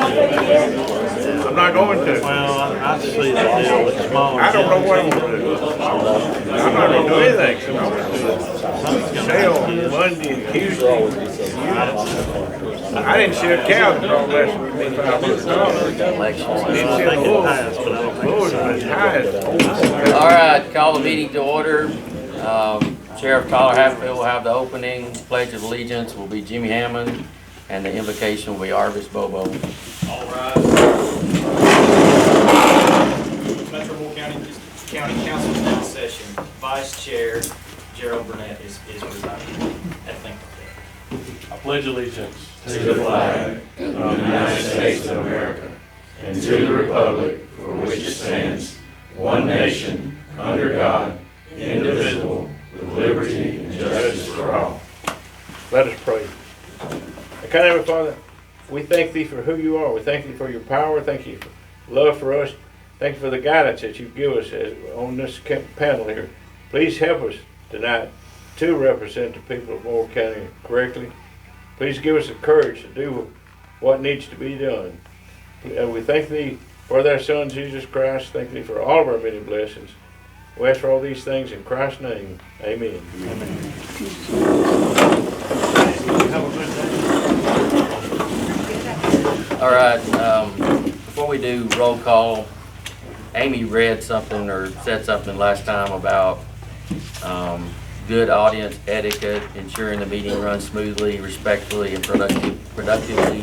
I'm not going to. Well, I see the deal, it's small. I don't know what I'm gonna do. I'm not gonna do anything. Sale Monday and Tuesday. I didn't see a cow draw less than $500. Didn't see a bull. Bull was as high as. All right, call the meeting to order. Sheriff Tyler Hatfield will have the opening. Pledge of allegiance will be Jimmy Hammond, and the invocation will be Arvis Bobo. All right. Metro Bull County Council is now in session. Vice Chair Gerald Burnett is presiding. Thank you. I pledge allegiance to the flag of the United States of America and to the republic for which it stands, one nation, under God, indivisible, with liberty and justice for all. Let us pray. Kind Heavenly Father, we thank Thee for who You are. We thank Thee for Your power. Thank You for love for us. Thank You for the guidance that You give us on this panel here. Please help us tonight to represent the people of Moore County correctly. Please give us the courage to do what needs to be done. We thank Thee for Thy Son, Jesus Christ. Thank Thee for all of our many blessings. We ask for all these things in Christ's name. Amen. All right, before we do roll call, Amy read something or said something last time about good audience etiquette, ensuring the meeting runs smoothly, respectfully, and productively.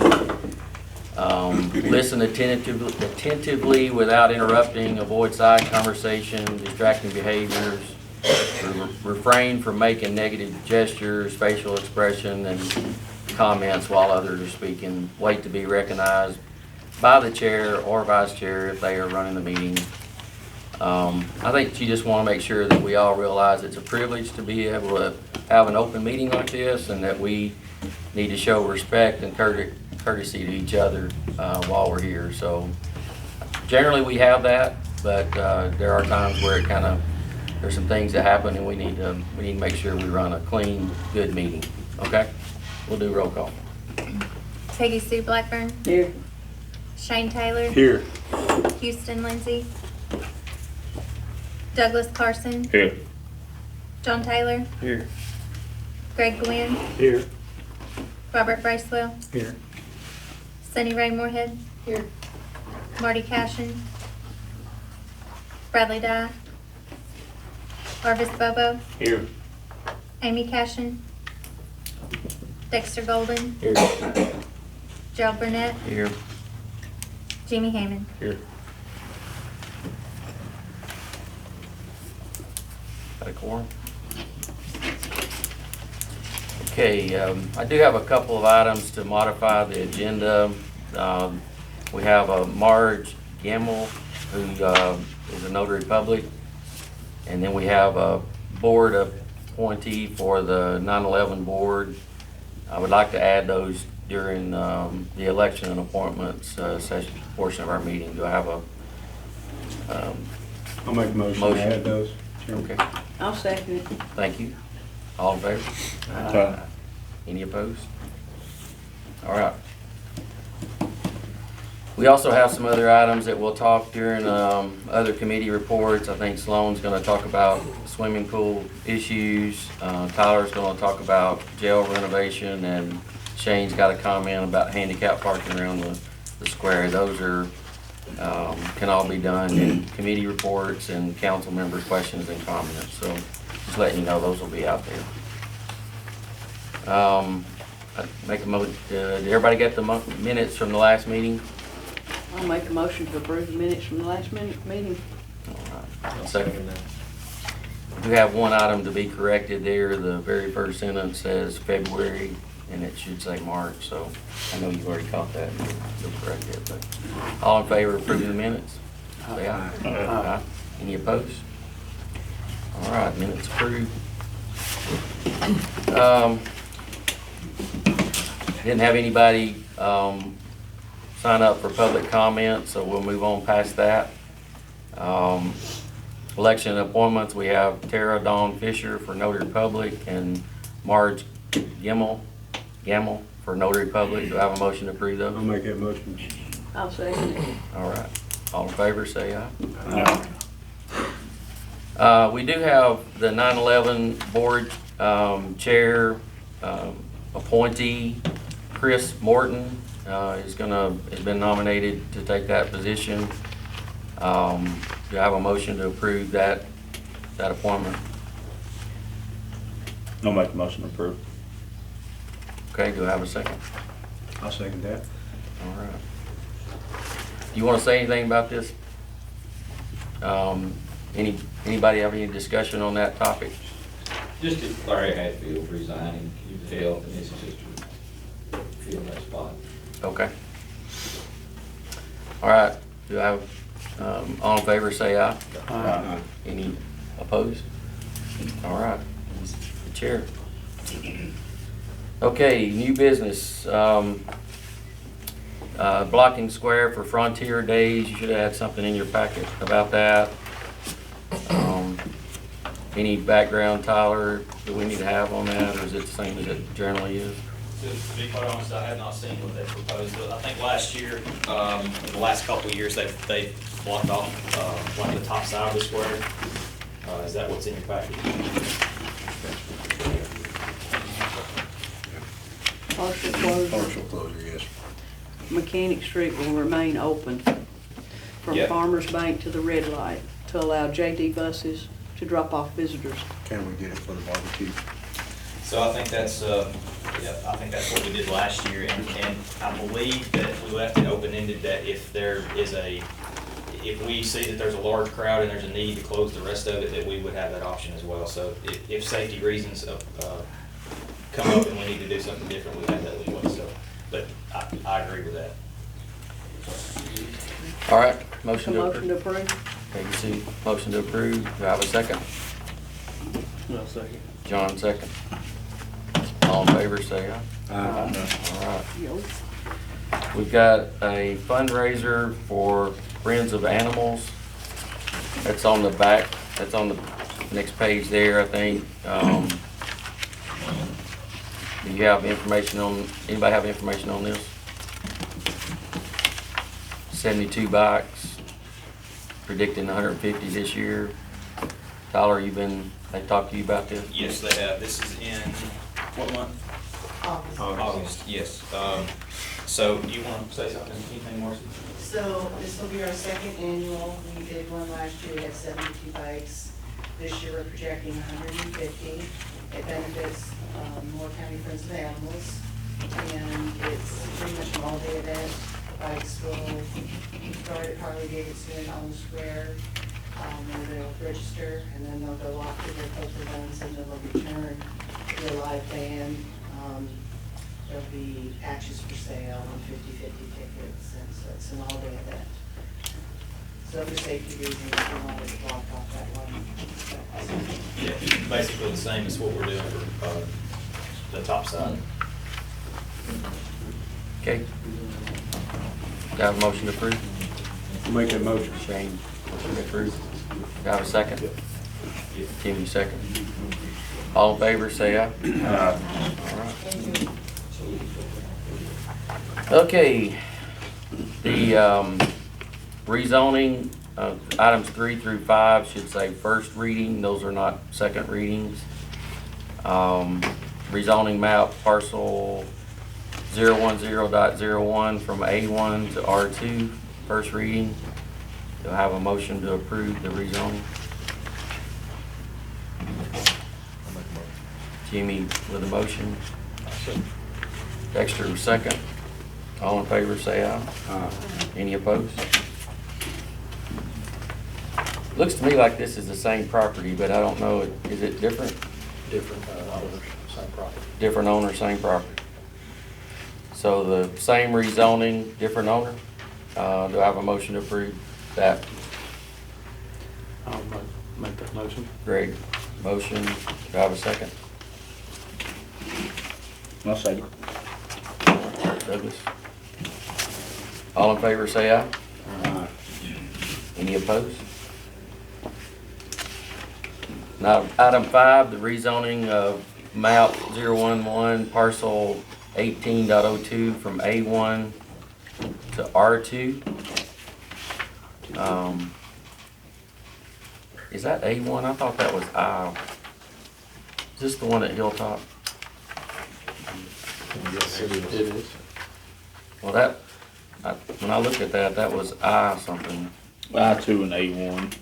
Listen attentively without interrupting, avoid side conversation, distracting behaviors, refrain from making negative gestures, facial expression, and comments while others are speaking. Wait to be recognized by the chair or vice chair if they are running the meeting. I think you just want to make sure that we all realize it's a privilege to be able to have an open meeting like this, and that we need to show respect and courtesy to each other while we're here. So generally we have that, but there are times where there's some things that happen, and we need to make sure we run a clean, good meeting. Okay? We'll do roll call. Peggy Sue Blackburn. Here. Shane Taylor. here. Houston Lindsay. Douglas Carson. Here. John Taylor. Here. Greg Gwynn. Here. Robert Bracewell. Here. Sunny Ray Moorhead. Here. Marty Cashin. Bradley Dye. Arvis Bobo. Here. Amy Cashin. Dexter Golden. Here. Gerald Burnett. Here. Jimmy Hammond. Here. Got a quorum? Okay, I do have a couple of items to modify the agenda. We have Marge Gamble, who is a notary public, and then we have a board appointee for the 9/11 board. I would like to add those during the election and appointments session portion of our meeting. Do I have a I'll make a motion to add those. okay? I'll second it. Thank you. All in favor? Any opposed? All right. We also have some other items that we'll talk during other committee reports. I think Sloan's going to talk about swimming pool issues. Tyler's going to talk about jail renovation, and Shane's got a comment about handicap parking around the square. Those are can all be done in committee reports and council member questions and comments. So just letting you know those will be out there. I make a motion. Did everybody get the minutes from the last meeting? I'll make a motion to approve the minutes from the last meeting. All right. Second. We do have one item to be corrected there. The very first sentence says February, and it should say March. So I know you've already caught that. You'll correct it. But all in favor of approving the minutes? Say aye. Aye. Any opposed? All right, minutes approved. Didn't have anybody sign up for public comment, so we'll move on past that. Election appointments, we have Tara Dawn Fisher for Notary Public and Marge Gamble for Notary Public. Do I have a motion to approve I'll those? make that motion. I'll second it. All right. All in favor, say aye. We do have the 9/11 Board Chair appointee, Chris Morton, has been nominated to take that position. Do I have a motion to approve that appointment? I'll make the motion to approve. Okay, do I have a second? I'll second that. All right. You want to say anything about this? Anybody have any discussion on that topic? Just if Larry Hatfield resigning, you feel, and his sister fill that spot. Okay. All right, do I have, all in favor, say aye. Aye. Any opposed? All right, the chair. Okay, new business, blocking square for Frontier Days. You should have had something in your packet about that. Any background, Tyler, do we need to have on that, or is it the same as it generally is? To be quite honest, I have not seen what they proposed, but I think last year, the last couple of years, they blocked off, like the top side of the square. Is that what's in your package? Partial closure. Partial closure, yes. Mechanic Street will remain open from Yeah. Farmers Bank to the red light to allow JD buses to drop off visitors. Can we get it for the barbecue? So I think that's, I think that's what we did last year, and I believe that we left it open-ended that if there is if we see that there's a large crowd and there's a need to close the rest of it, that we would have that option as well. So if safety reasons come up and we need to do something different, we have that leeway, so, but I agree with that. All right, A motion to motion to approve. approve? Peggy Sue, motion to approve. Do I have a second? No, second. John, second. All in favor, say aye. Aye. All right. Yo. We've got a fundraiser for Friends of Animals. That's on the back, that's on the next page there, I think. Do you have information on, anybody have information on this? 72 bikes, predicting 150 this year. Tyler, they talked to you about this? Yes, they have. This is in, what month? August, yes. So you want to say something, anything more? So this will be our second annual. We did one last year, we had 72 bikes. This year we're projecting 150. It benefits Moore County Friends of Animals. And it's pretty much an all-day event. Bikes will start at Harley Davidson on the square, where they'll register, and then they'll go off to their poker runs, and then they'll return to a live band. There'll be patches for sale and 50/50 tickets, and so it's an all-day event. So for safety reasons, we wanted to block off that one. Yeah, basically the same as what we're doing for the top side. Okay. Do I have a motion to approve? Make that motion. Shane, motion to approve. Do I have a second? Timmy, second. All in favor, say aye. Aye. All right. Okay, the rezoning, items 3 through 5 should say first reading, those are not second readings. Rezoning map parcel 010.01 from A1 to R2, first reading. Do I have a motion to approve the rezoning? Jimmy with a motion. Dexter second. All in favor, say aye. Aye. Any opposed? Looks to me like this is the same property, but I don't know, is it different? Different owners, same property. Different owner, same property. So the same rezoning, different owner? Do I have a motion to approve that? I'll make that motion. Greg, motion. Do I have a second? I'll second. Douglas? All in favor, say aye. Aye. Any opposed? Now, item 5, the rezoning of map 011 parcel 18.02 from A1 to to R2. Is that A1? I thought that was I. Is this the one at Hilltop? Yes, it is. Well, when I looked at that, that was I something. I-2 and A1.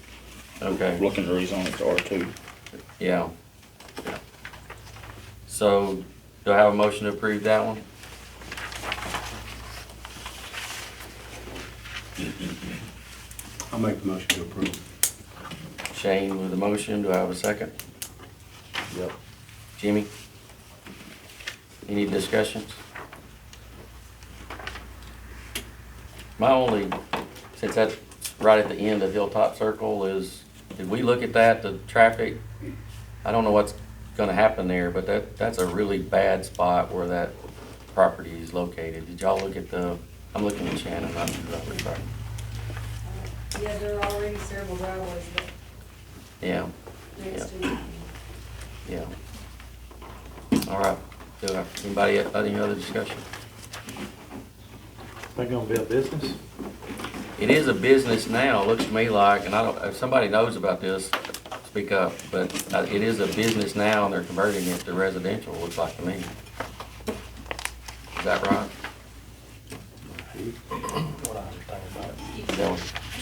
Okay. Looking to rezone it to R2. Yeah. So, do I have a motion to approve that one? I'll make the motion to approve. Shane with the motion, do I have a second? Yep. Jimmy? Any discussions? My only, since that's right at the end of Hilltop Circle, is, did we look at that, the traffic? I don't know what's gonna happen there, but that's a really bad spot where that property is located. Did y'all look at I'm looking at Shannon, not the property. Yeah, there are already several driveways Yeah, next to it. yeah. All right, anybody, any other discussion? They gonna be a business? It is a business now, looks to me like, and I don't, if somebody knows about this, speak up, but it is a business now and they're converting it to residential, looks like to me. Is that right? What I understand about it. Yeah.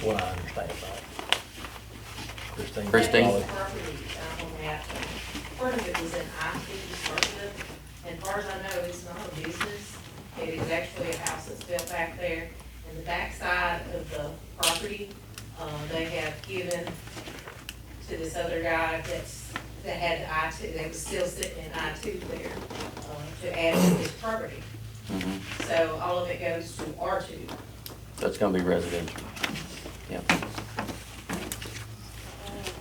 What I understand about it. Christine? Property, on that, part of it was in I-2, part of it, and far as I know, it's not a business. It is actually a house that's built back there. And the backside of the property, they have given to this other guy that had I-2, that was still sitting in I-2 there, to add to his property. Mhm. So all of it goes to R2. That's gonna be residential. Yeah.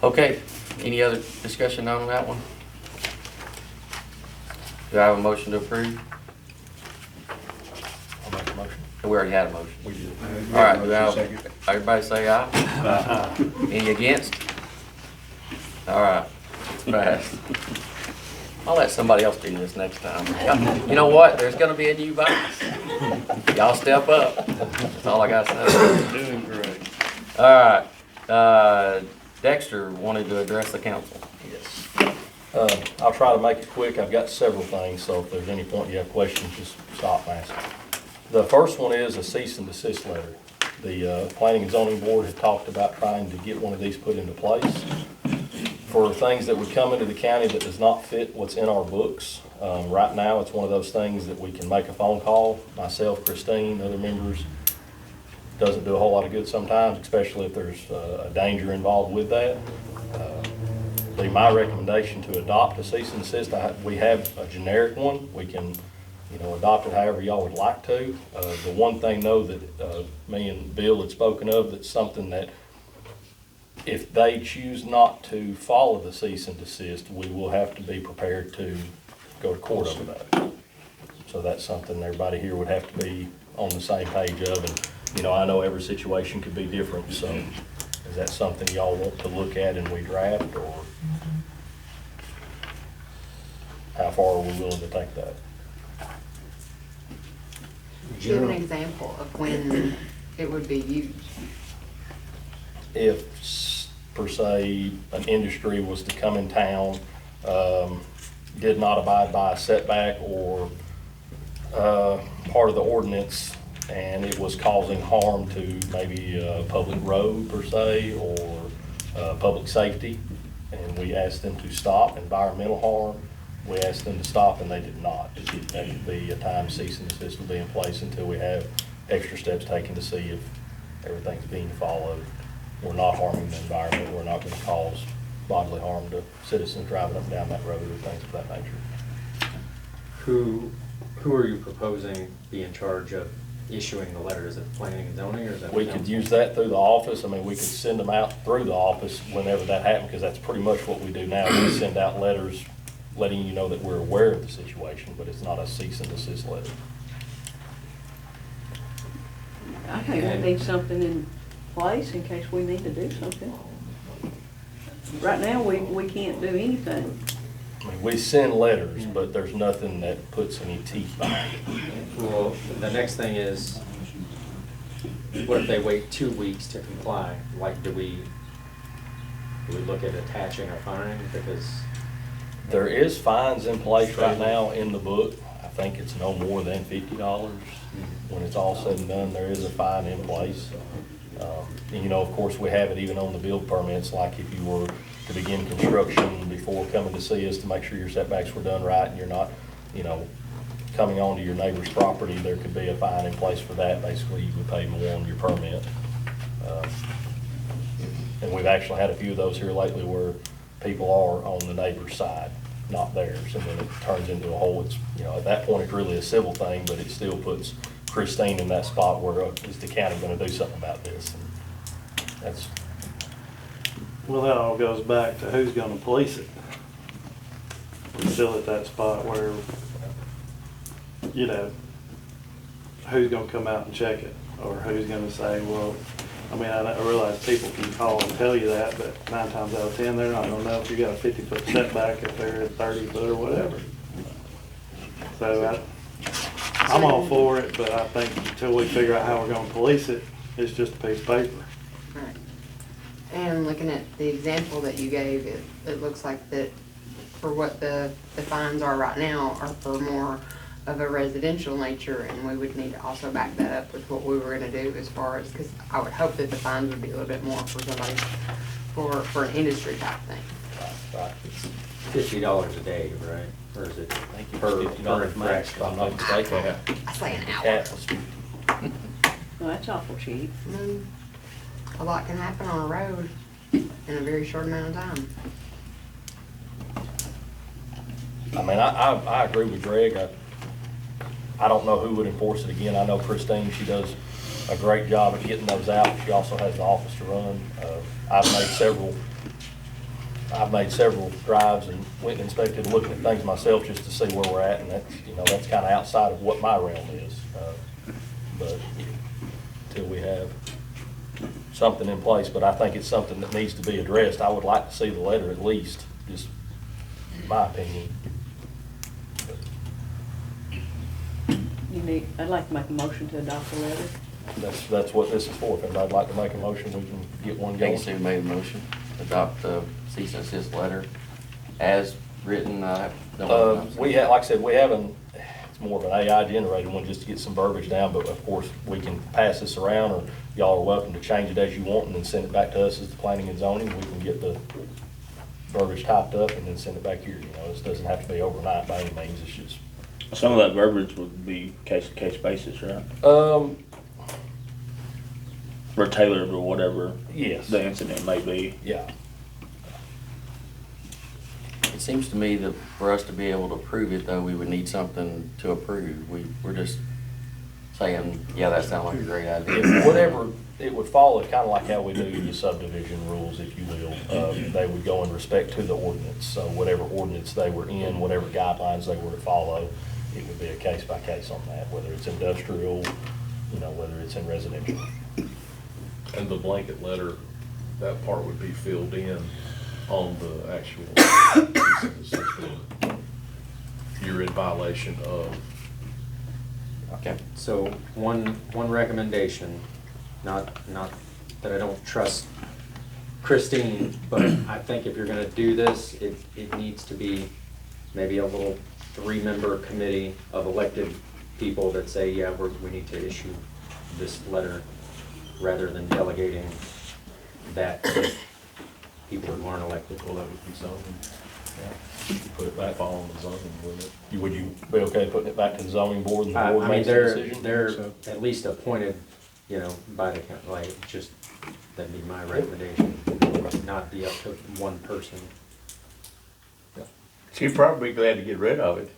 Okay, any other discussion on that one? Do I have a motion to approve? I'll make a motion. We already had a motion. We did. All right, do I Second. have, everybody say aye? Any against? All right, it's passed. I'll let somebody else do this next time. You know what? There's gonna be a new boss. Y'all step up. That's all I gotta say. Doing great. All right, Dexter wanted to address the council. Yes. I'll try to make it quick. I've got several things, so if there's any point you have questions, just stop and ask. The first one is a cease and desist letter. The Planning and Zoning Board had talked about trying to get one of these put into place for things that would come into the county that does not fit what's in our books. Right now, it's one of those things that we can make a phone call, myself, Christine, other members. Doesn't do a whole lot of good sometimes, especially if there's a danger involved with that. Be my recommendation to adopt a cease and desist. We have a generic one. We can, adopt it however y'all would like to. The one thing though that me and Bill had spoken of, that's something that if they choose not to follow the cease and desist, we will have to be prepared to go to court over that. So that's something everybody here would have to be on the same page of. And, I know every situation could be different, so is that something y'all want to look at and we draft, or how far are we willing to take that? Give an example of when it would be used. If, per se, an industry was to come in town, did not abide by a setback or part of the ordinance, and it was causing harm to maybe a public road per se, or public safety, and we asked them to stop, environmental harm, we asked them to stop and they did not. That could be a time cease and desist will be in place until we have extra steps taken to see if everything's being followed. We're not harming the environment, we're not gonna cause bodily harm to citizens driving up and down that road or things of that nature. Who are you proposing be in charge of issuing the letter? Is it planning and zoning, or is that? We could use that through the office. I mean, we could send them out through the office whenever that happens, because that's pretty much what we do now. We send out letters letting you know that we're aware of the situation, but it's not a cease and desist letter. I think we need something in place in case we need to do something. Right now, we can't do anything. I mean, we send letters, but there's nothing that puts any teeth behind it. Well, the next thing is, what if they wait 2 weeks to comply? Like, do we look at attaching a fine? Because There is fines in place right now in the book. I think it's no more than $50. When it's all said and done, there is a fine in place. And you know, of course, we have it even on the build permits, like if you were to begin construction before coming to see us to make sure your setbacks were done right and you're not, you know, coming onto your neighbor's property, there could be a fine in place for that. Basically, you would pay more on your permit. And we've actually had a few of those here lately where people are on the neighbor's side, not theirs, and then it turns into a whole, it's, you know, at that point, it's really a civil thing, but it still puts Christine in that spot where, is the county gonna do something about this? And that's, Well, that all goes back to who's gonna police it. We're still at that spot where, you know, who's gonna come out and check it? Or who's gonna say, well, I mean, I realize people can call and tell you that, but 9 times out of 10, they're not gonna know if you got a 50-foot setback if they're at 30 foot or whatever. So I'm all for it, but I think until we figure out how we're gonna police it, it's just a piece of paper. Right. And looking at the example that you gave, it looks like that for what the fines are right now are for more of a residential nature, and we would need to also back that up with what we were gonna do as far as, because I would hope that the fines would be a little bit more for somebody, for an industry type thing. right. $50 a day, right? Or is it I think per it's $50 max, if I'm not mistaken. I say an hour. Cat was Well, that's awful cheap. A lot can happen on a road in a very short amount of time. I mean, I agree with Greg. I don't know who would enforce it again. I know Christine, she does a great job at getting those out. She also has the office to run. I've made several drives and went and inspected, looking at things myself just to see where we're at, and that's, you know, that's kind of outside of what my realm is. But until we have something in place, but I think it's something that needs to be addressed. I would like to see the letter at least, just my opinion. I'd like to make a motion to adopt the letter. That's what this is for. If anybody'd like to make a motion, we can get one going. Sue made a motion, adopt the cease and desist letter as written. We have, like I said, we haven't, it's more of an AI generated one just to get some verbiage down, but of course, we can pass this around, or y'all are welcome to change it as you want and then send it back to us as the planning and zoning. We can get the verbiage typed up and then send it back here. You know, this doesn't have to be overnight by any means. It's just. Some of that verbiage would be case-to-case basis, right? Or tailored or whatever. Yes. The incident may be. Yeah. It seems to me that for us to be able to approve it, though, we would need something to approve. We're just saying, yeah, that sounds like a great idea. Whatever, it would follow kind of like how we do the subdivision rules, if you will. They would go in respect to the ordinance. So whatever ordinance they were in, whatever guidelines they were to follow, it would be a case by case on that, whether it's industrial, you know, whether it's in residential. And the blanket letter, that part would be filled in on the actual cease and desist order. You're in violation of. Okay. So one recommendation, not that I don't trust Christine, but I think if you're gonna do this, it needs to be maybe a little 3-member committee of elected people that say, yeah, we need to issue this letter, rather than delegating that to people who aren't elected. Well, that would be zoning. You put it back, Following the zoning, wouldn't it? would you be okay putting it back to the zoning board and the I board mean, makes the decision? they're at least appointed, you know, by the, like, just, that'd be my recommendation, not be up to one person. She'd probably be glad to get rid of it.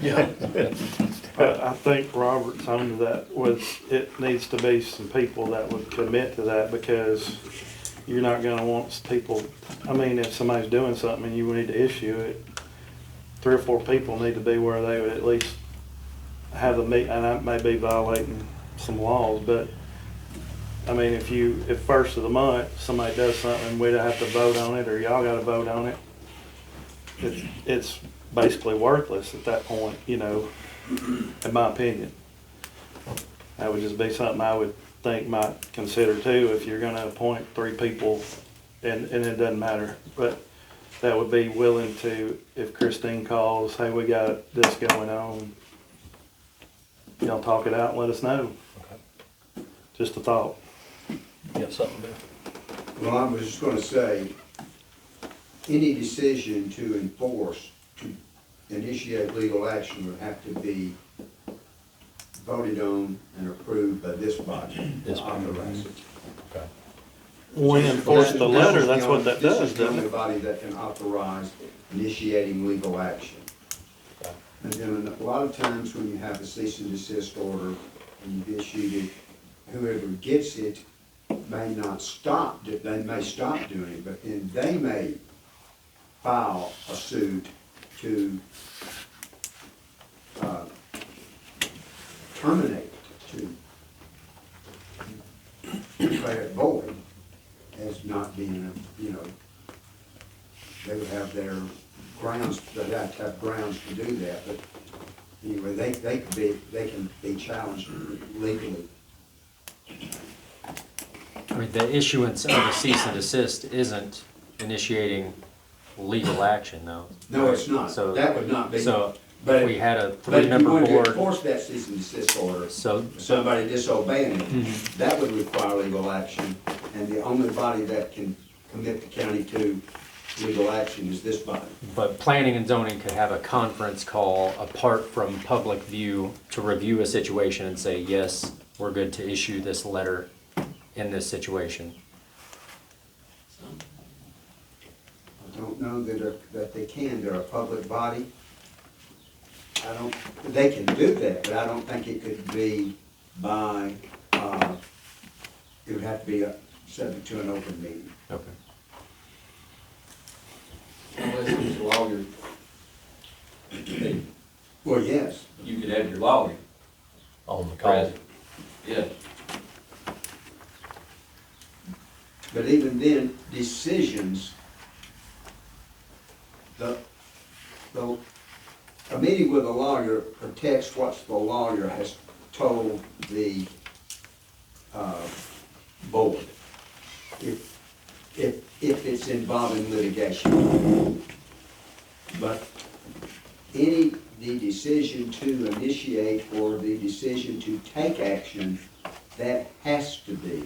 Yeah. I think Robert's on to that with, it needs to be some people that would commit to that, because you're not gonna want people, I mean, if somebody's doing something and you need to issue it, 3 or 4 people need to be where they would at least have the meet, and that may be violating some laws, but I mean, if first of the month, somebody does something, we'd have to vote on it, or y'all gotta vote on it, it's basically worthless at that point, you know, in my opinion. That would just be something I would think might consider too, if you're gonna appoint 3 people, and it doesn't matter, but that would be willing to, if Christine calls, hey, we got this going on, y'all talk it out and let us know. Okay. Just a thought. You got something, Bill? Well, I was just gonna say, any decision to enforce, to initiate legal action would have to be voted on and approved by this body. This body. Authorize it. Okay. We enforce the letter, that's what that This does, is the doesn't only it? body that can authorize initiating legal action. Okay. And then a lot of times when you have a cease and desist order and you've issued it, whoever gets it may not stop, they may stop doing it, but then they may file a suit to terminate, to declare it void as not being, they would have their grounds, they'd have to have grounds to do that, but anyway, they can be challenged legally. I mean, the issuance of a cease and desist isn't initiating legal action, though. No, it's not. So That would not be. So But if we had a But if you three-member wanted to board, enforce that cease and desist order, so, somebody disobeying it, Mhm. that would require legal action. And the only body that can commit the county to legal action is this body. but planning and zoning could have a conference call apart from public view to review a situation and say, yes, we're good to issue this letter in this situation. I don't know that they can, they're a public body. They can do that, but I don't think it could be by, it would have to be subject to an open meeting. Okay. Unless it's a lawyer, Well, yes. you could have your lawyer On the call. present. Yeah. But even then, decisions, a meeting with a lawyer protects what the lawyer has told the board. If it's involving litigation. But the decision to initiate or the decision to take action, that has to be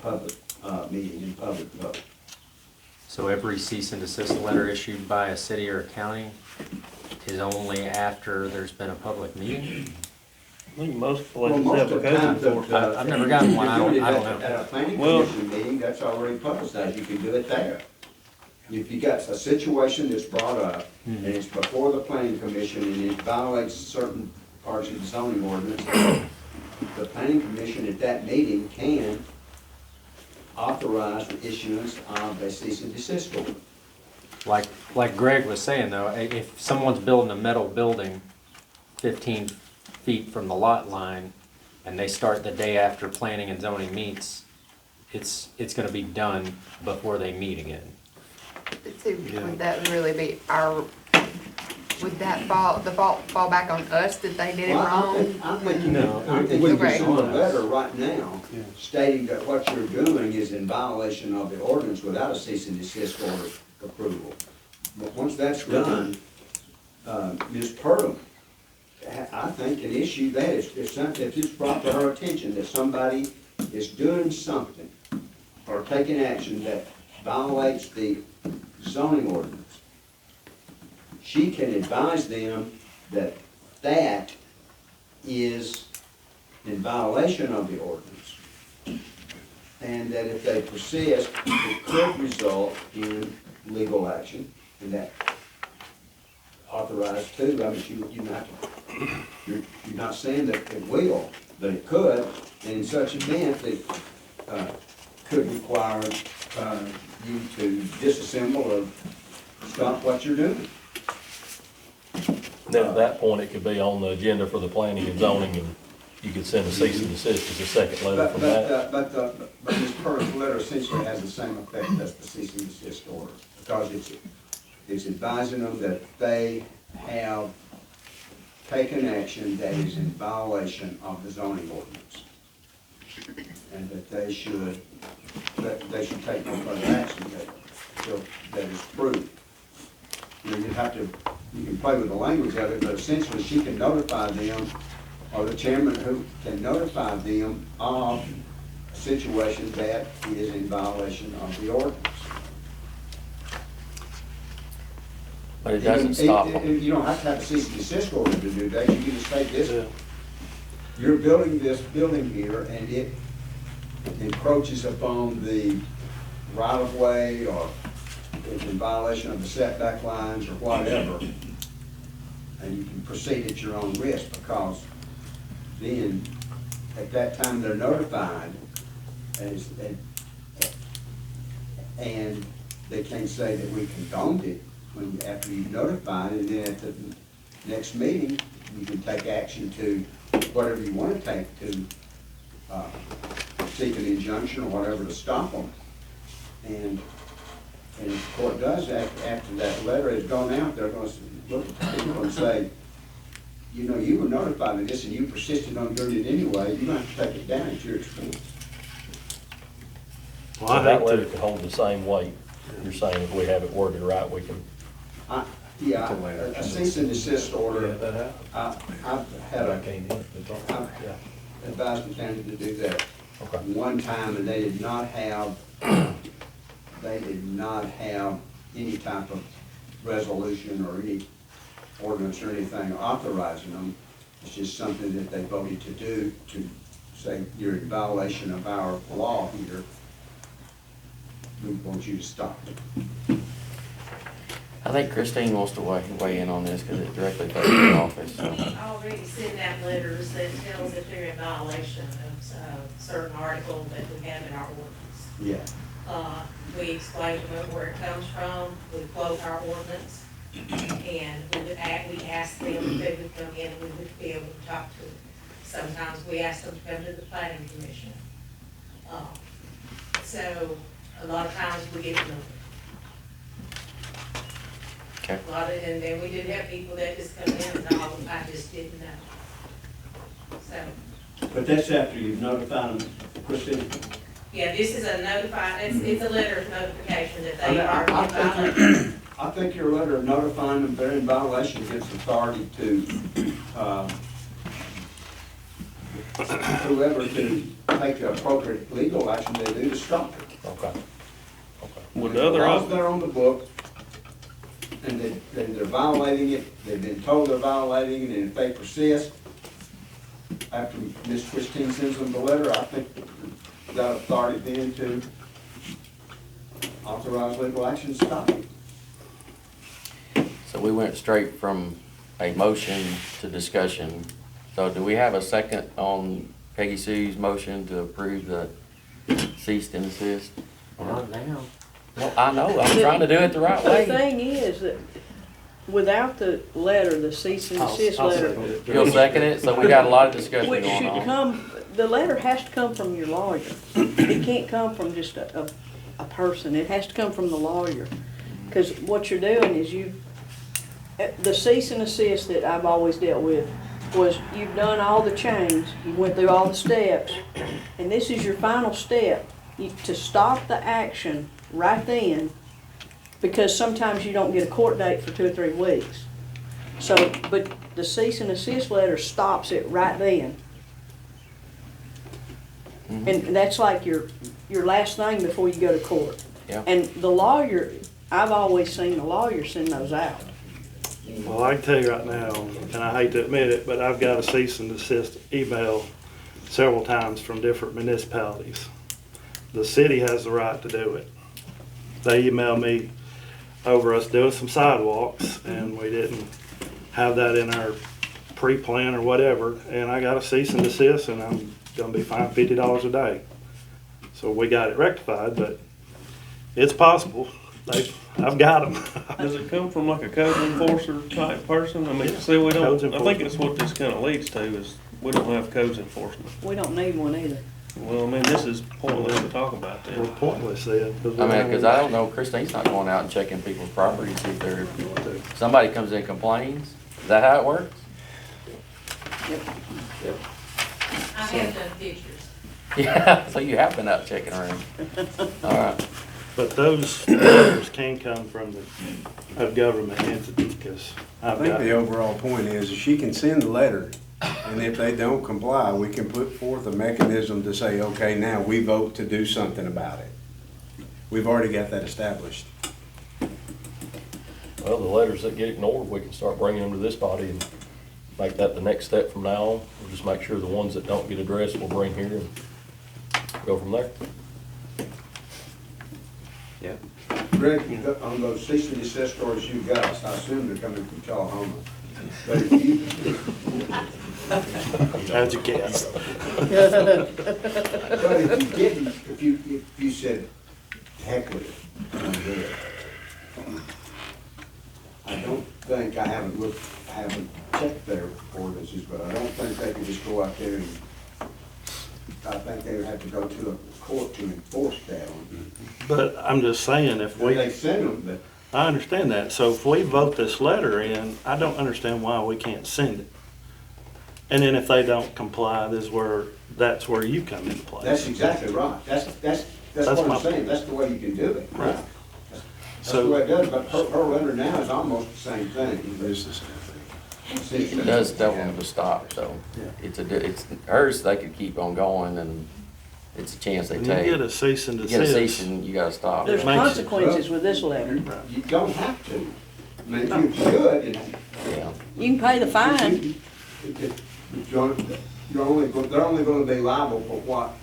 public meeting and public vote. So every cease and desist letter issued by a city or a county is only after there's been a public meeting? I think most Well, places most have of a the code times, enforcement. I've never gotten one, I don't know. At a planning Well- commission meeting, that's already publicized, you can do it there. If you got a situation that's brought up, and it's before the planning commission, and it violates certain parts of the zoning ordinance, the planning commission at that meeting can authorize the issuance of a cease and desist order. Like Greg was saying though, if someone's building a metal building 15 feet from the lot line and they start the day after planning and zoning meets, it's gonna be done before they meet again. So would that really be would that fall back on us that they did it Well, wrong? I think you No, I think you Okay. can send a letter right now Yeah. stating that what you're doing is in violation of the ordinance without a cease and desist order approval. But once that's done, Ms. Purdom, I think can issue that, if it's brought to her attention that somebody is doing something or taking action that violates the zoning ordinance, she can advise them that that is in violation of the ordinance. And that if they persist, it could result in legal action, and that authorized too. I mean, you're not saying that it will, but it could, and in such event, it could require you to disassemble or stop what you're doing. Then at that point, it could be on the agenda for the planning and zoning, and you could send a cease and desist as a second letter from that. But Ms. Purdom's letter essentially has the same effect as the cease and desist order, because it's advising them that they have take an action that is in violation of the zoning ordinance. And that they should take no further action that is proved. You know, you can play with the language of it, but essentially she can notify them, or the chairman who can notify them of a situation that is in violation of the ordinance. But it doesn't stop them. You don't have to have a cease and desist order to do that. You can just say this, you're building this building here and it encroaches upon the right of way or is in violation of the setback lines or whatever. And you can proceed at your own risk, because then at that time they're notified and they can't say that we condoned it after you've notified, and then at the next meeting, you can take action to whatever you want to take to seek an injunction or whatever to stop them. And if the court does, after that letter has gone out, they're going to look at the people and say, you know, you were notified of this and you persisted on doing it anyway, you don't have to take it down at your expense. Well, So I that hate letter to, could hold the same weight. You're saying if we have it worded right, we can. Yeah, a cease and desist order, I've advised the county to do that Okay. one time, and they did not have any type of resolution or any ordinance or anything authorizing them. It's just something that they voted to do, to say, you're in violation of our law here. We want you to stop it. I think Christine wants to weigh in on this because it directly affects her office. So. Already send out letters that tells if they're in violation of certain article that we have in our ordinance. Yeah. We explain to them where it comes from, we quote our ordinance, and we ask them if they would come in and we would be able to talk to them. Sometimes we ask them to come to the planning commission. So a lot of times we get them. Okay. A lot of, and then we did have people that just come in and all, I just didn't know. So, But that's after you've notified them, Christine? yeah, this is a notified, it's a letter of notification that I mean, they are in I violation. I think your letter of notifying them they're in violation gives authority to whoever to take the appropriate legal action they do to stop it. Okay. Well, If the other laws that are on the book, and they're violating it, they've been told they're violating it, and if they persist, after Ms. Christine sends them the letter, I think that authority then to authorize legal action to stop it. So we went straight from a motion to discussion. So do we have a second on Peggy Sue's motion to approve the cease and desist? Not now. Well, I know, I'm trying to do it the right The way. thing is that without the letter, the cease and desist letter, You'll second it? So we got a lot of discussion which going should on. come, the letter has to come from your lawyer. It can't come from just a person. It has to come from the lawyer. Because what you're doing is the cease and desist that I've always dealt with was you've done all the change, you went through all the steps, and this is your final step, to stop the action right then, because sometimes you don't get a court date for 2 or 3 weeks. So, but the cease and desist letter stops it right then. And that's like your last thing before you go to court. Yeah. And the lawyer, I've always seen the lawyer send those out. well, I can tell you right now, and I hate to admit it, but I've got a cease and desist email several times from different municipalities. The city has the right to do it. They emailed me over us doing some sidewalks, and we didn't have that in our pre-plan or whatever, and I got a cease and desist, and I'm gonna be fined $50 a day. So we got it rectified, but it's possible. I've got them. Does it come from like a code enforcer type person? I mean, see, we Codes don't, I think enforcement. it's what this kinda leads to is we don't have codes enforcement. We don't need one either. Well, I mean, this is pointless to talk about We're this. pointless then. I mean, because I don't know, Christine's not going out and checking people's property, see if they're, somebody comes in and complains. Is that how it works? I have done pictures. Yeah, so you have been out checking around. All right. But those letters can come from a government entity, because I I've think got. the overall point is she can send the letter, and if they don't comply, we can put forth a mechanism to say, okay, now we vote to do something about it. We've already got that established. Well, the letters that get ignored, we can start bringing them to this body and make that the next step from now on. We'll just make sure the ones that don't get addressed, we'll bring here and go from there. Yeah. Greg, on those cease and desist orders you got, I assume they're coming from Tullahoma. But if you, How'd you guess? but if you didn't, if you said, heck with it, I'm good. I don't think, I haven't checked their ordinances, but I don't think they can just go out there and, I think they would have to go to a court to enforce that on them. But I'm just saying, if we. They send them, but I understand that. So if we vote this letter in, I don't understand why we can't send it. And then if they don't comply, that's where you come into play. that's exactly right. That's That's what my- I'm saying. That's the way you can do it. Right. That's the way it does, but her letter now is almost the same thing. It's the same thing. It does tell them to stop, so it's hers, they could keep on going, and it's a chance they When you take. get a cease and You get a desist. cease and you gotta stop. There's Makes it- consequences with this letter. You don't have to. I mean, if you could, Yeah. You can pay the fine. they're only gonna be liable for what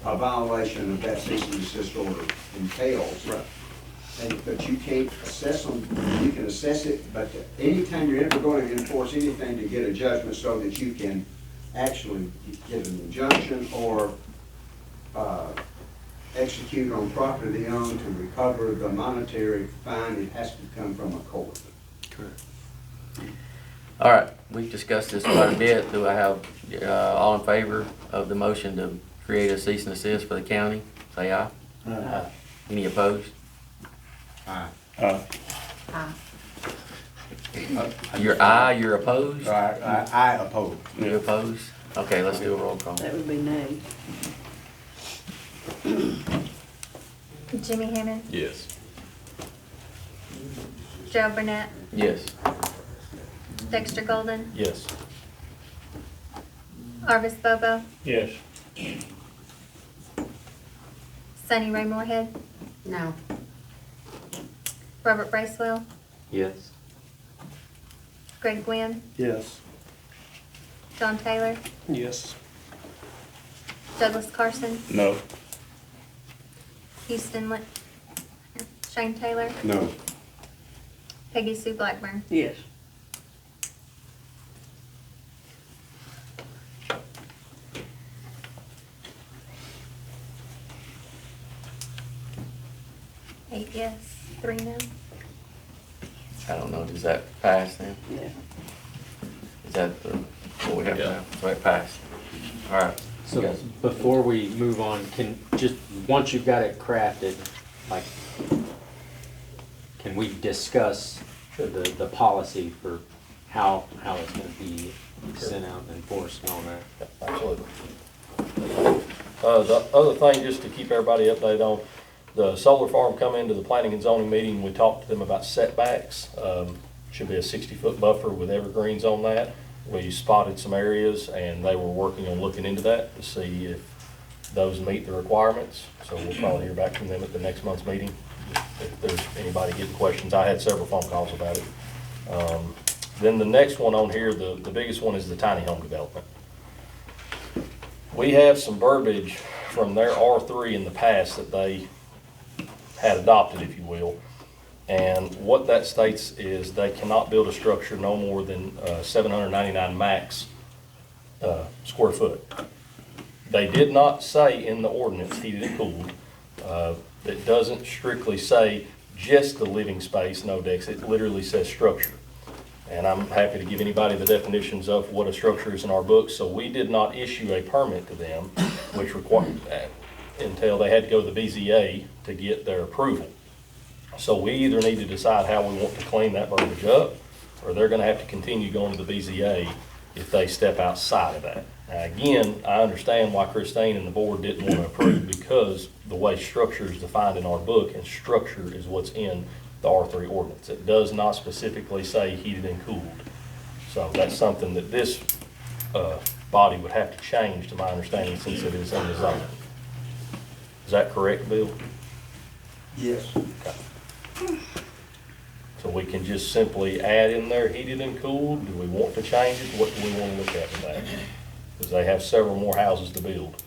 a violation of that cease and desist order entails. Right. But you can't assess them, you can assess it, but anytime you're ever going to enforce anything to get a judgment so that you can actually get an injunction or execute on property owned to recover the monetary fine, it has to come from a court. Correct. All right, we've discussed this quite a bit. Do I have, all in favor of the motion to create a cease and desist for the county? Say aye. Any opposed? You're aye, you're opposed? I oppose. You opposed? Okay, let's do a roll call. That would be nay. Jimmy Hammond, Yes. Gerald Burnett, Yes. Dexter Golden, Yes. Arvis Bobo, Yes. Sunny Ray Moorhead, No. Robert Bracewell, Yes. Greg Gwynn, Yes. John Taylor, Yes. Douglas Carson, No. Shane Taylor, No. Peggy Sue Blackburn. Yes. Eight yes, 3 no. I don't know, does that pass then? Yeah. Is that what we have Yeah. now? So it passed. All right. So Yes. before we move on, once you've got it crafted, like, can we discuss the policy for how it's gonna be sent out and enforced and all that? Absolutely. The other thing, just to keep everybody updated on, the solar farm come into the planning and zoning meeting, we talked to them about setbacks. Should be a 60-foot buffer with evergreens on that. We spotted some areas and they were working on looking into that to see if those meet the requirements. So we'll probably hear back from them at the next month's meeting if there's anybody getting questions. I had several phone calls about it. Then the next one on here, the biggest one is the tiny home development. We have some verbiage from their R3 in the past that they had adopted, if you will. And what that states is they cannot build a structure no more than 799 max square foot. They did not say in the ordinance, heated and cooled, it doesn't strictly say just the living space, no decks, it literally says structure. And I'm happy to give anybody the definitions of what a structure is in our books. So we did not issue a permit to them, which required until they had to go to the BZA to get their approval. So we either need to decide how we want to clean that verbiage up, or they're gonna have to continue going to the BZA if they step outside of that. Now, again, I understand why Christine and the board didn't want to approve, because the way structure is defined in our book, and structure is what's in the R3 ordinance. It does not specifically say heated and cooled. So that's something that this body would have to change, to my understanding, since it is in the zone. Is that correct, Bill? Yes. Okay. So we can just simply add in there heated and cooled? Do we want to change it? What do we want to look at with that? Because they have several more houses to build.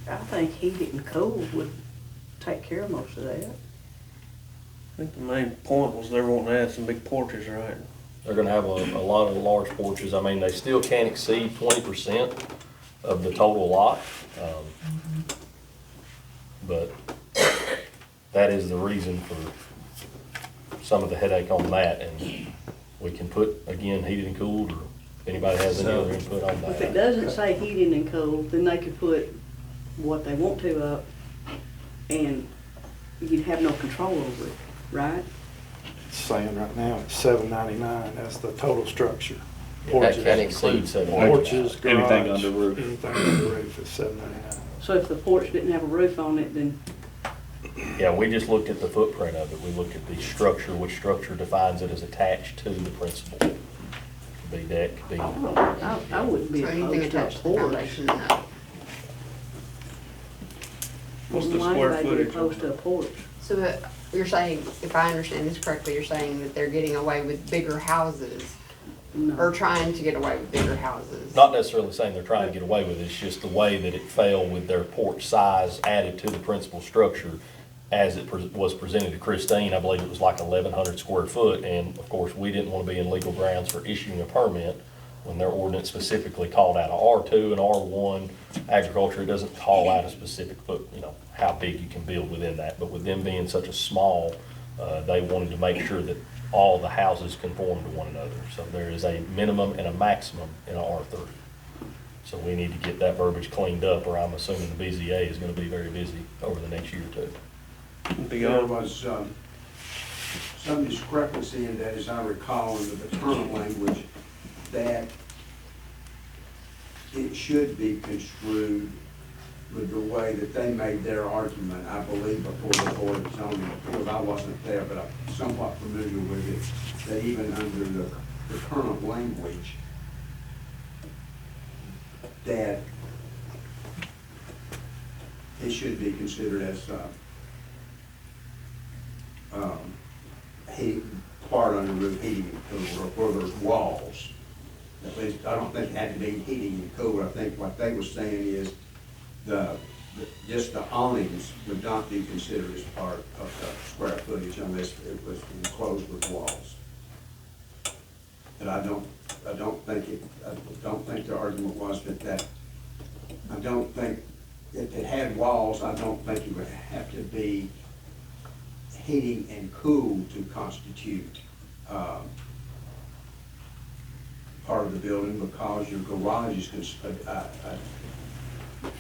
I think heated and cooled would take care of most of that. I think the main point was they were wanting to add some big porches, right? They're gonna have a lot of large porches. I mean, they still can't exceed 20% of the total lot. But that is the reason for some of the headache on that, and we can put, again, heated and cooled, or if anybody has any other input on If it that. doesn't say heated and cooled, then they could put what they want to up, and you'd have no control over it, right? It's saying right now it's $799, that's the total structure. That can exceed Porches, garage. Anything under roof. Anything under roof is $799. So if the porch didn't have a roof on it, then Yeah, we just looked at the footprint of it. We looked at the structure, which structure defines it as attached to the principal. Could be deck, could be. I wouldn't be So anything opposed to a attached to the porch. foundation, no. What's the Why square would they be footage? opposed to a porch? So that, you're saying, if I understand this correctly, you're saying that they're getting away with bigger houses, or trying to get away with bigger houses? Not necessarily saying they're trying to get away with it, it's just the way that it fell with their porch size added to the principal structure as it was presented to Christine. I believe it was like 1,100 square foot, and of course, we didn't want to be in legal grounds for issuing a permit when their ordinance specifically called out a R2 and R1 agriculture. It doesn't call out a specific foot, how big you can build within that, but with them being such a small, they wanted to make sure that all the houses conform to one another. So there is a minimum and a maximum in a R3. So we need to get that verbiage cleaned up, or I'm assuming the BZA is gonna be very busy over the next year or two. There was some discrepancy in that, as I recall, in the paternal language, that it should be construed with the way that they made their argument, I believe, before the Board of Zoning Appeals. I wasn't there, but I'm somewhat familiar with it, that even under the current language, that it should be considered as part under roof heating and cool, or where there's walls. At least, I don't think it had to be heating and cool. I think what they were saying is just the awnings would not be considered as part of the square footage unless it was enclosed with walls. And I don't think the argument was that I don't think if it had walls, I don't think it would have to be heating and cool to constitute part of the building, because your garage is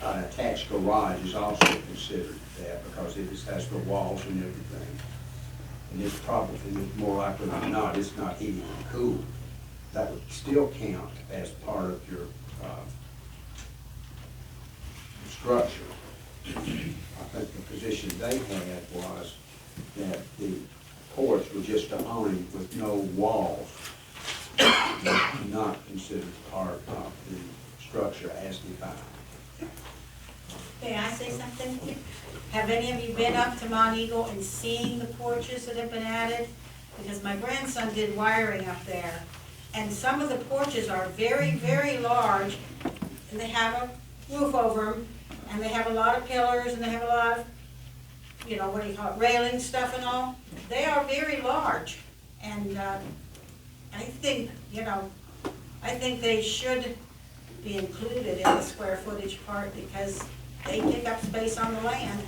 an attached garage is also considered that, because it has the walls and everything. And it's probably more likely than not, it's not heating and cool. That would still count as part of your structure. I think the position they had was that the porch was just an awning with no walls, not considered part of the structure as defined. May I say something? Have any of you been up to Mount Eagle and seen the porches that have been added? Because my grandson did wiring up there, and some of the porches are very, very large, and they have a roof over them, and they have a lot of pillars, and they have a lot of, what do you call it, railing stuff and all. They are very large, and I think they should be included in the square footage part, because they take up space on the land.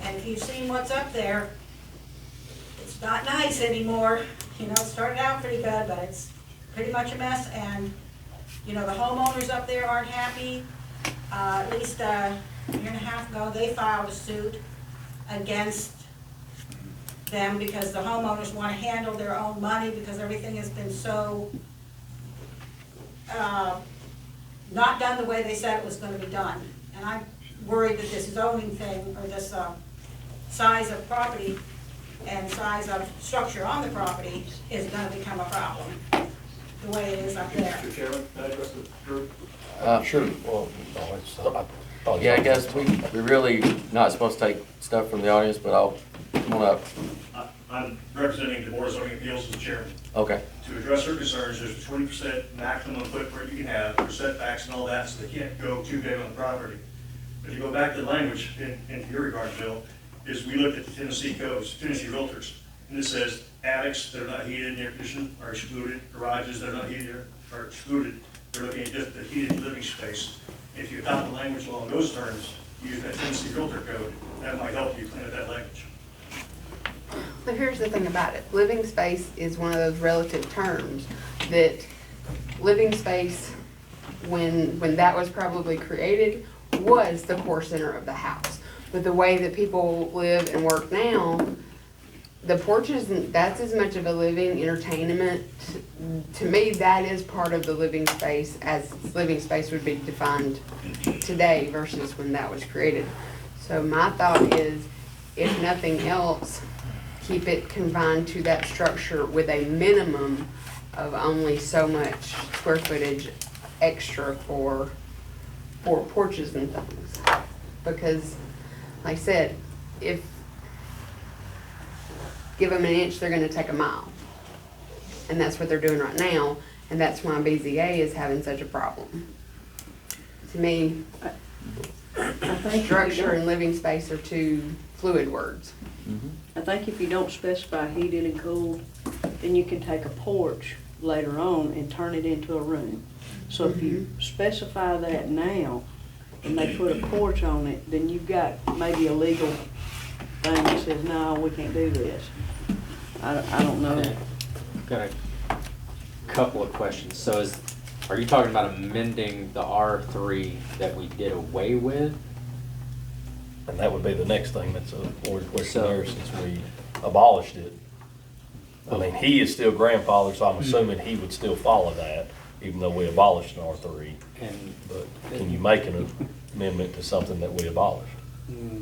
And if you've seen what's up there, it's not nice anymore. It started out pretty good, but it's pretty much a mess, and, the homeowners up there aren't happy. At least a year and a half ago, they filed a suit against them because the homeowners want to handle their own money, because everything has been so not done the way they said it was gonna be done. And I'm worried that this zoning thing, or this, size of property and size of structure on the property is gonna become a problem, the way it is up there. Mr. Chairman, can I address the group? Sure, well, no, it's, Yeah, I guess we're really not supposed to take stuff from the audience, but I'll, come on up. I'm representing the Board of Zoning Appeals as the chairman. Okay. To address their concerns, there's a 20% maximum footprint you can have for setbacks and all that, so they can't go too big on the property. If you go back to the language in your regard, Bill, is we looked at the Tennessee codes, Tennessee realtors, and it says attics that are not heated and air conditioned are excluded, garages that are not heated are excluded. They're looking at just the heated living space. If you adopt the language along those terms, use that Tennessee realtor code, that might help you clean up that language. But here's the thing about it, living space is one of those relative terms that living space, when that was probably created, was the core center of the house. But the way that people live and work now, the porch isn't, that's as much of a living entertainment. To me, that is part of the living space as living space would be defined today versus when that was created. So my thought is, if nothing else, keep it confined to that structure with a minimum of only so much square footage extra for porches and things. Because, like I said, if, give them an inch, they're gonna take a mile. And that's what they're doing right now, and that's why BZA is having such a problem. To me, structure and living space are two fluid words. I think if you don't specify heated and cooled, then you can take a porch later on and turn it into a room. So if you specify that now, and they put a porch on it, then you've got maybe a legal thing that says, no, we can't do this. I don't know. I've got a couple of questions. So are you talking about amending the R3 that we did away with? And that would be the next thing that's a board question there, since we abolished it. I mean, he is still grandfather, so I'm assuming he would still follow that, even though we abolished an R3. But can you make an amendment to something that we abolished? And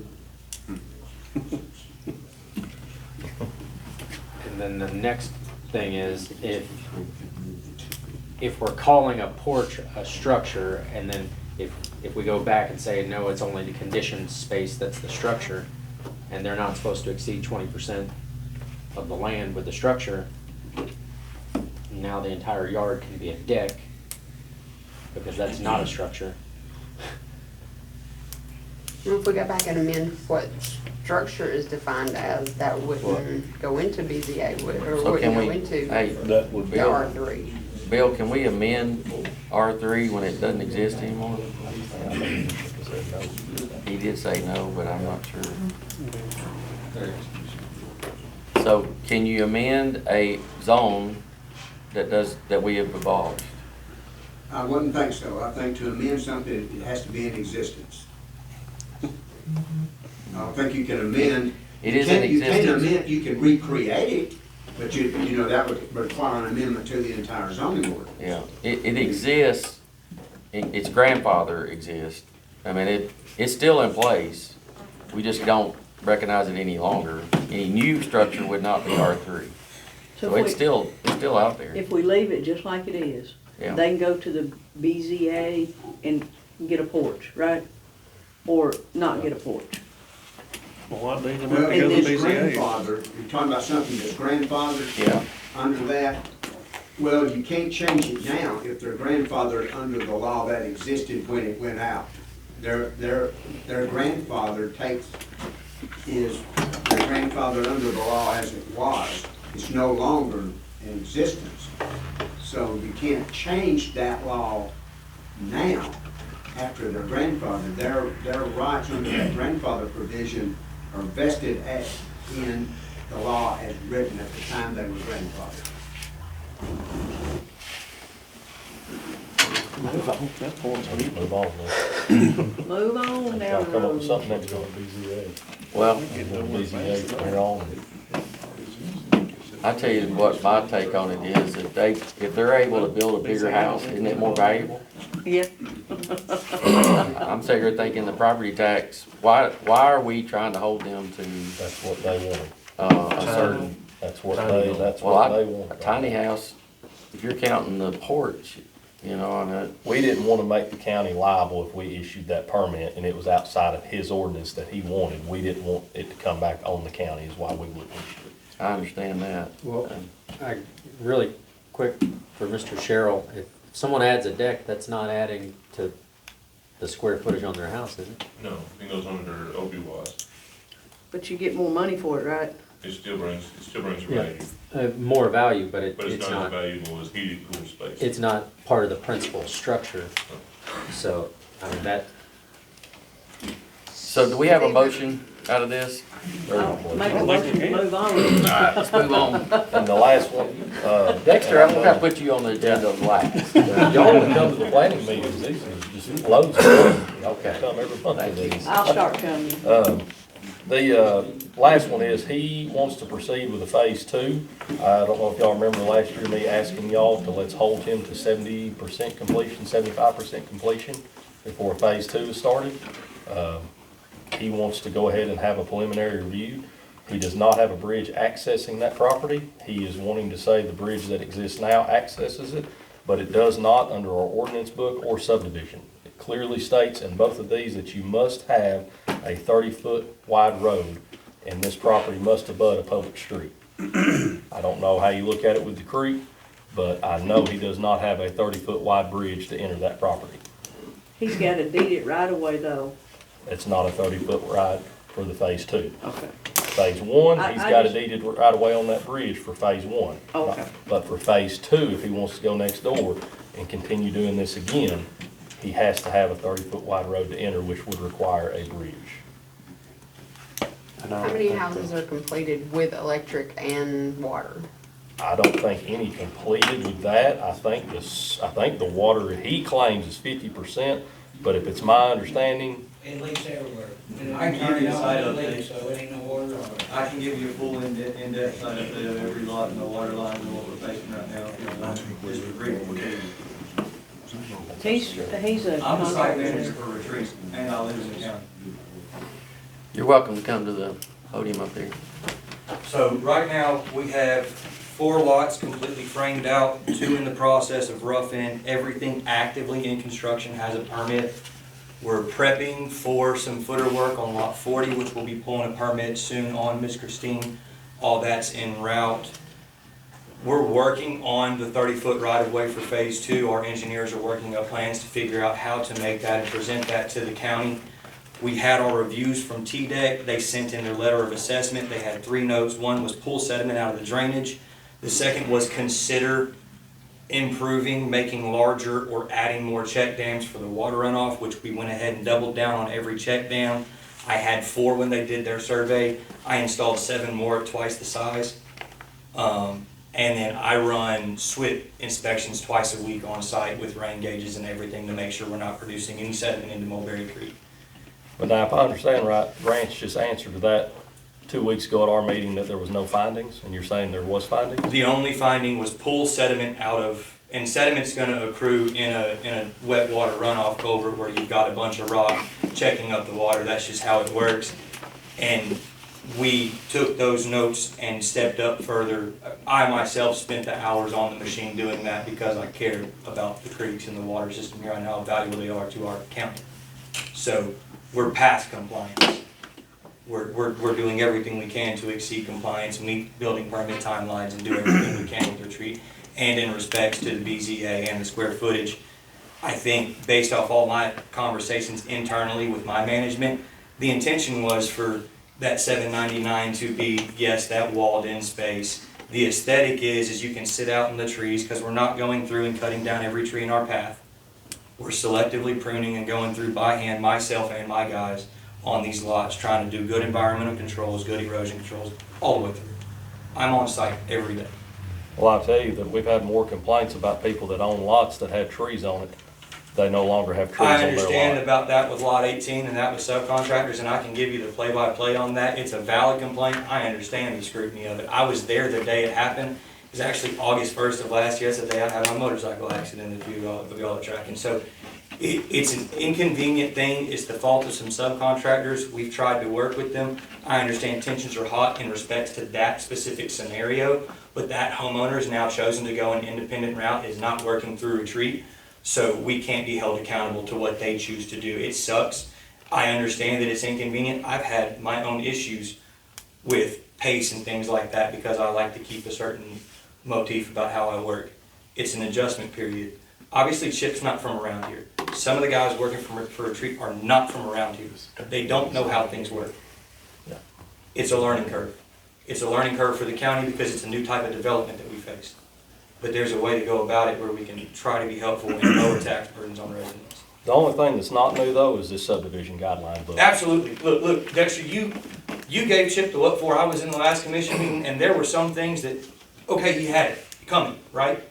then the next thing is, if we're calling a porch a structure, and then if we go back and say, no, it's only the conditioned space that's the structure, and they're not supposed to exceed 20% of the land with the structure, now the entire yard can be a deck, because that's not a structure. Well, if we go back and amend what structure is defined as, that wouldn't go into BZA, or So wouldn't can go we, into hey, the R3. Bill, can we amend R3 when it doesn't exist anymore? He did say no, but I'm not sure. So can you amend a zone that we have abolished? I wouldn't think so. I think to amend something, it has to be in existence. I don't think you can amend. It is in You can existence. amend, you can recreate it, but you know, that would require an amendment to the entire zoning ordinance. Yeah, it exists, its grandfather exists. I mean, it's still in place. We just don't recognize it any longer. Any new structure would not be R3. So if it's still out there. If we leave it just like it is, Yeah. they can go to the BZA and get a porch, right? Or not get a porch. Well, what leads them Well, up to in go to this BZA? grandfather, you're talking about something that's grandfathered. Yeah. Under that, well, you can't change it now if they're grandfathered under the law that existed when it went out. Their grandfather is their grandfather under the law as it was. It's no longer in existence. So you can't change that law now after their grandfather. Their rights under that grandfather provision are vested in the law as written at the time they were grandfathered. Move on. That point's Move on, Move on Y'all down the come up with road. something next on BZA. Well, BZA from here on. I tell you what my take on it is, if they're able to build a bigger house, isn't it more valuable? Yeah. I'm sitting here thinking the property tax, why are we trying to hold them to, That's what they wanted. a certain, That's what well, they a want. tiny house, if you're counting the porch, you know, I mean, We didn't want to make the county liable if we issued that permit and it was outside of his ordinance that he wanted. We didn't want it to come back on the county is why we wouldn't issue it. I understand that. Well, really quick for Mr. Sherrill, if someone adds a deck, that's not adding to the square footage on their house, is it? No, it goes under OB-wise. But you get more money for it, right? It still brings Yeah. value, More value, but but it's it's not as not, valuable as heated cool space. it's not part of the principal structure. So, I mean, that, So do we have a motion out of this? I'll make a motion to move on. Alright, let's move on. And the last one, Dexter, I'm gonna put you on the agenda last. y'all want to come to the planning meetings, these are just loads of them. Okay. Come every month to these. I'll start coming. The last one is, he wants to proceed with a phase two. I don't know if y'all remember last year me asking y'all to let's hold him to 70% completion, 75% completion before phase two is started. He wants to go ahead and have a preliminary review. He does not have a bridge accessing that property. He is wanting to say the bridge that exists now accesses it, but it does not under our ordinance book or subdivision. It clearly states in both of these that you must have a 30-foot wide road, and this property must abut a public street. I don't know how you look at it with the creek, but I know he does not have a 30-foot wide bridge to enter that property. He's got to deed it right away though. It's not a 30-foot ride for the phase two. Okay. Phase one, I he's got a just- deeded right away on that bridge for phase one. Okay. But for phase two, if he wants to go next door and continue doing this again, he has to have a 30-foot wide road to enter, which would require a bridge. How many houses are completed with electric and water? I don't think any completed with that. I think the water he claims is 50%, but if it's my understanding, It leaks everywhere. I can give you a site update. So it ain't no water on it. I can give you a full in-depth site update of every lot and the water line and what we're facing right now, if you want, just to brief you. He's a I'm the site contractor. manager for retreats, and I live in the county. You're welcome to come to the podium up there. So right now, we have 4 lots completely framed out, 2 in the process of roughing, everything actively in construction has a permit. We're prepping for some footer work on lot 40, which will be pulling a permit soon on, Ms. Christine. All that's en route. We're working on the 30-foot right-of-way for phase 2. Our engineers are working up plans to figure out how to make that and present that to the county. We had our reviews from TDEC. They sent in their letter of assessment. They had 3 notes. One was pull sediment out of the drainage. The second was consider improving, making larger or adding more check dams for the water runoff, which we went ahead and doubled down on every check dam. I had 4 when they did their survey. I installed 7 more at twice the size. And then I run SWIP inspections twice a week on site with rain gauges and everything to make sure we're not producing any sediment into Mulberry Creek. but now if I understand right, Grant's just answered to that 2 weeks ago at our meeting that there was no findings, and you're saying there was findings? The only finding was pull sediment out of, and sediment's gonna accrue in a wet water runoff culvert where you've got a bunch of rock checking up the water. That's just how it works. And we took those notes and stepped up further. I myself spent the hours on the machine doing that because I care about the creeks and the water system here and how valuable they are to our county. So we're past compliance. We're doing everything we can to exceed compliance, meet building permit timelines, and do everything we can with retreat. And in respects to the BZA and the square footage, I think based off all my conversations internally with my management, the intention was for that 799 to be, yes, that walled in space. The aesthetic is you can sit out in the trees because we're not going through and cutting down every tree in our path. We're selectively pruning and going through by hand, myself and my guys, on these lots, trying to do good environmental controls, good erosion controls, all the way through. I'm on site every day. Well, I'll tell you that we've had more complaints about people that own lots that had trees on it they no longer have trees on I their understand lot. about that with lot 18 and that with subcontractors, and I can give you the play-by-play on that. It's a valid complaint. I understand the scrutiny of it. I was there the day it happened. It was actually August 1st of last year. It's the day I had my motorcycle accident, if you all are tracking. So it's an inconvenient thing. It's the fault of some subcontractors. We've tried to work with them. I understand tensions are hot in respects to that specific scenario, but that homeowner has now chosen to go an independent route, is not working through retreat. So we can't be held accountable to what they choose to do. It sucks. I understand that it's inconvenient. I've had my own issues with pace and things like that because I like to keep a certain motif about how I work. It's an adjustment period. Obviously, Chip's not from around here. Some of the guys working for retreat are not from around here. They don't know how things work. It's a learning curve. It's a learning curve for the county because it's a new type of development that we face. But there's a way to go about it where we can try to be helpful and lower tax burdens on residents. The only thing that's not new though is this subdivision guideline book. Absolutely. Look, Dexter, you gave Chip the look for. I was in the last commission meeting, and there were some things that, okay, he had it coming, right?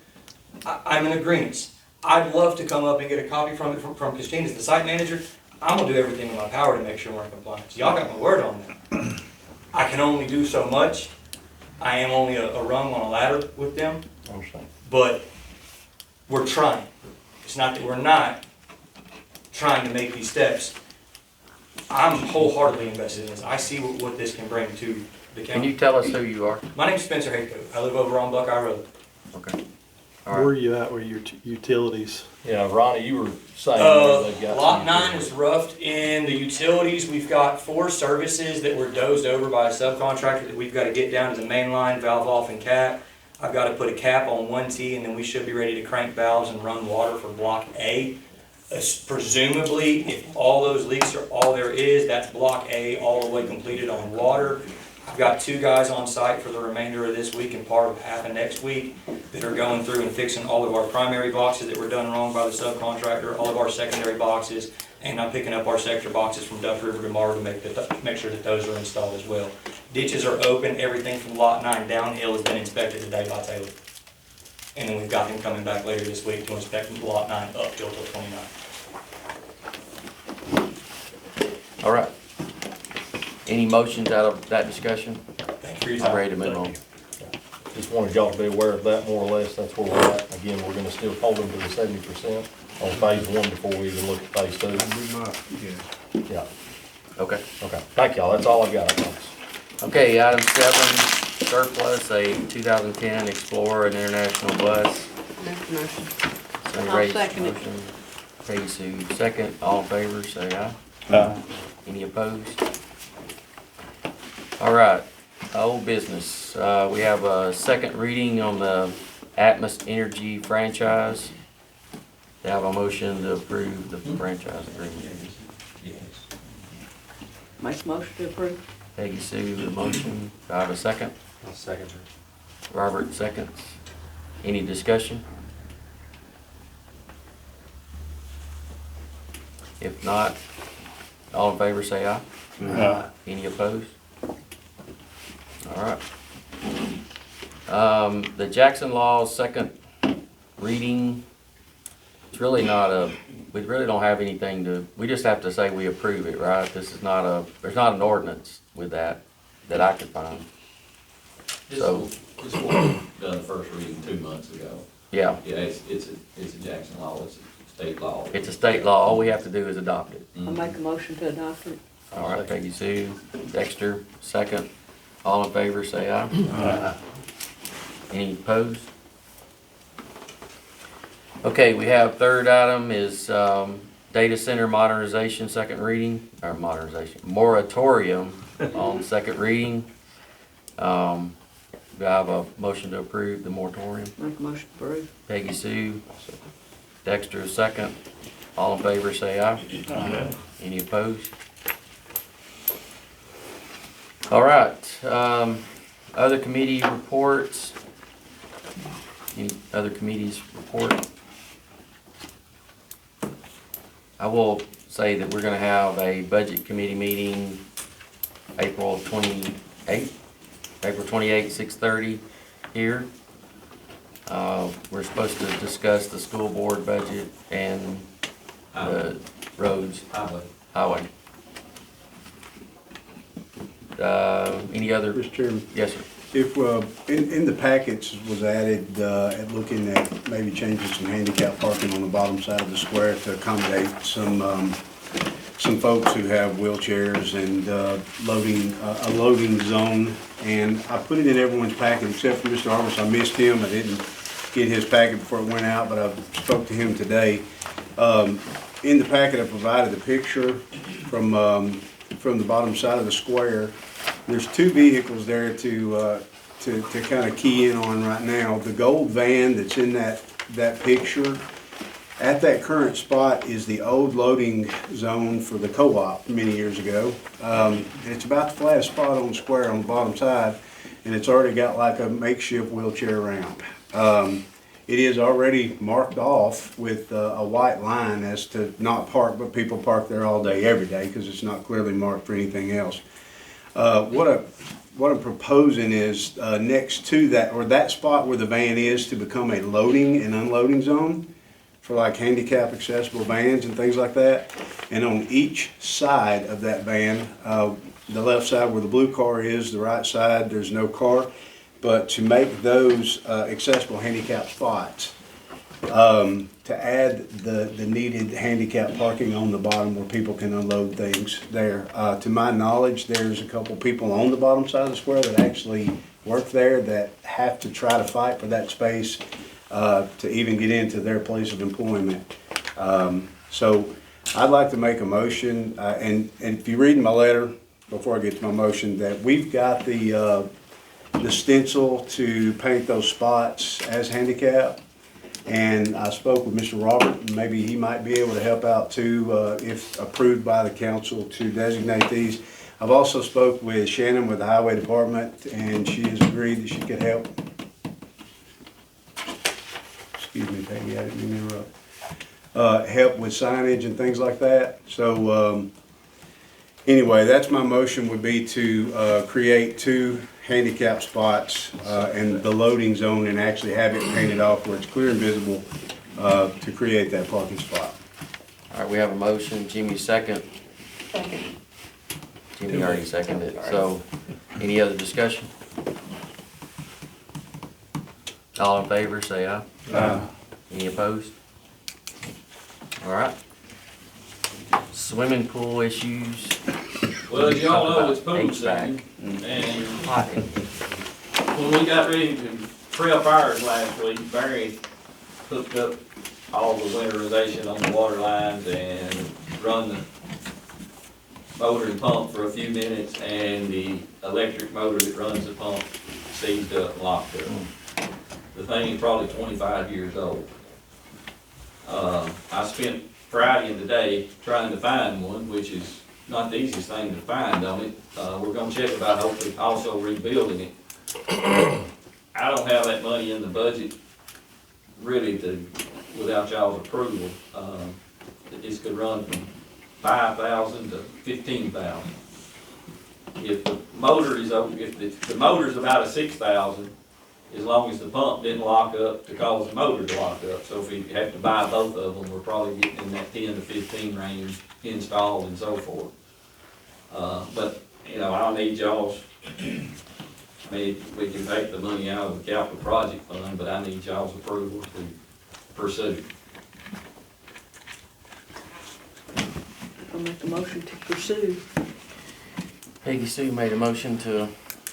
I'm in agreement. I'd love to come up and get a copy from Christine as the site manager. I'm gonna do everything in my power to make sure we're in compliance. Y'all got my word on that. I can only do so much. I am only a rung on a ladder with them. I understand. But we're trying. It's not that we're not trying to make these steps. I'm wholeheartedly invested in this. I see what this can bring to the county. Can you tell us who you are? My name's Spencer Haycoat. I live over on Buckeye Road. Okay. Where are you at with your utilities? Yeah, Ronnie, you were saying where they've got. Lot some 9 is roughed in the utilities. We've got 4 services that were dozed over by a subcontractor that we've got to get down to the main line, valve off and cap. I've got to put a cap on 1T, and then we should be ready to crank valves and run water for Block A. Presumably, if all those leaks are all there is, that's Block A all the way completed on water. I've got 2 guys on site for the remainder of this week and part of half of next week that are going through and fixing all of our primary boxes that were done wrong by the subcontractor, all of our secondary boxes, and I'm picking up our sector boxes from Duck River tomorrow to make sure that those are installed as well. Ditches are open. Everything from Lot 9 downhill has been inspected today by Taylor. And then we've got him coming back later this week to inspect Lot 9 uphill till 29. All right. Any motions out of that discussion? Thank you for your I'm time. ready to move on. Just wanted y'all to be aware of that more or less. That's where we're at. Again, we're gonna still hold them to the 70% on phase 1 before we even look at phase 2. Yeah. Okay. Okay. Thank y'all. That's all I've got, I promise. Okay, item 7, surplus, a 2010 Explorer, an international bus. Make the motion. Sunny I'll Ray, second it. motion. Peggy Sue, second. All in favor, say aye. Aye. Any opposed? All right, old business. We have a second reading on the Atmos Energy franchise. Do I have a motion to approve the franchise agreement? Make a motion to approve. Peggy Sue, the motion. Do I have a second? I'll second her. Robert, seconds. Any discussion? If not, all in favor say aye. Aye. Any opposed? All right. The Jackson Law, second reading. It's really not we really don't have anything we just have to say we approve it, right? This is not there's not an ordinance with that I could find. So, This was done the first reading 2 months ago. yeah, Yeah, it's a Jackson law, it's a state law. it's a state law. All we have to do is adopt it. I'll make a motion to adopt it. All right, Peggy Sue, Dexter, second. All in favor, say aye. Aye. Any opposed? Okay, we have third item is data center modernization, second reading, or moratorium on second reading. Do I have a motion to approve the moratorium? Make a motion to approve. Peggy Sue, Dexter, second. All in favor, say aye. Aye. Any opposed? All right, other committee reports. Any other committees report? I will say that we're gonna have a budget committee meeting April 28th, 6:30 here. We're supposed to discuss the school board budget and roads, Highway. highway. Any other? Mr. Chairman, Yes, sir. if, in the package was added, at looking at maybe changing some handicap parking on the bottom side of the square to accommodate some folks who have wheelchairs and, a loading zone. And I put it in everyone's packet except for Mr. Arbus. I missed him. I didn't get his packet before it went out, but I spoke to him today. In the packet, I provided a picture from the bottom side of the square. There's two vehicles there to kind of key in on right now. The gold van that's in that picture, at that current spot is the old loading zone for the co-op many years ago. And it's about the flattest spot on the square on the bottom side, and it's already got like a makeshift wheelchair ramp. It is already marked off with a white line as to not park, but people park there all day, every day, because it's not clearly marked for anything else. What I'm proposing is next to that, or that spot where the van is, to become a loading and unloading zone for like handicap accessible vans and things like that. And on each side of that van, the left side where the blue car is, the right side, there's no car. But to make those accessible handicap spots, to add the needed handicap parking on the bottom where people can unload things there. To my knowledge, there's a couple people on the bottom side of the square that actually work there that have to try to fight for that space to even get into their place of employment. So I'd like to make a motion, and if you read my letter, before I get to my motion, that we've got the stencil to paint those spots as handicap. And I spoke with Mr. Robert, and maybe he might be able to help out too, if approved by the council, to designate these. I've also spoke with Shannon with the highway department, and she has agreed that she could help. Excuse me, Peggy, I didn't mean to interrupt. Help with signage and things like that. So anyway, that's my motion, would be to create 2 handicap spots and the loading zone, and actually have it painted off where it's clear and visible to create that parking spot. All right, we have a motion. Jimmy second. Second. Jimmy already seconded it. So, any other discussion? All in favor, say aye. Aye. Any opposed? All right. Swimming pool issues. Well, as y'all know, it's pool HVAC. season, and when we got ready to prep ours last week, Barry hooked up all the winterization on the water lines and run the motor and pump for a few minutes, and the electric motor that runs the pump seized up and locked up. The thing is probably 25 years old. I spent Friday and today trying to find one, which is not the easiest thing to find on it. We're gonna check about hopefully also rebuilding it. I don't have that money in the budget really without y'all's approval. This could run from 5,000 to 15,000. If the motor is if the motor's about a 6,000, as long as the pump didn't lock up to cause the motor to lock up. So if we have to buy both of them, we're probably getting in that 10 to 15 range installed and so forth. But, you know, I'll need y'all's, I mean, we can take the money out of the capital project fund, but I need y'all's approval to pursue. I'll make a motion to pursue. Peggy Sue made a motion to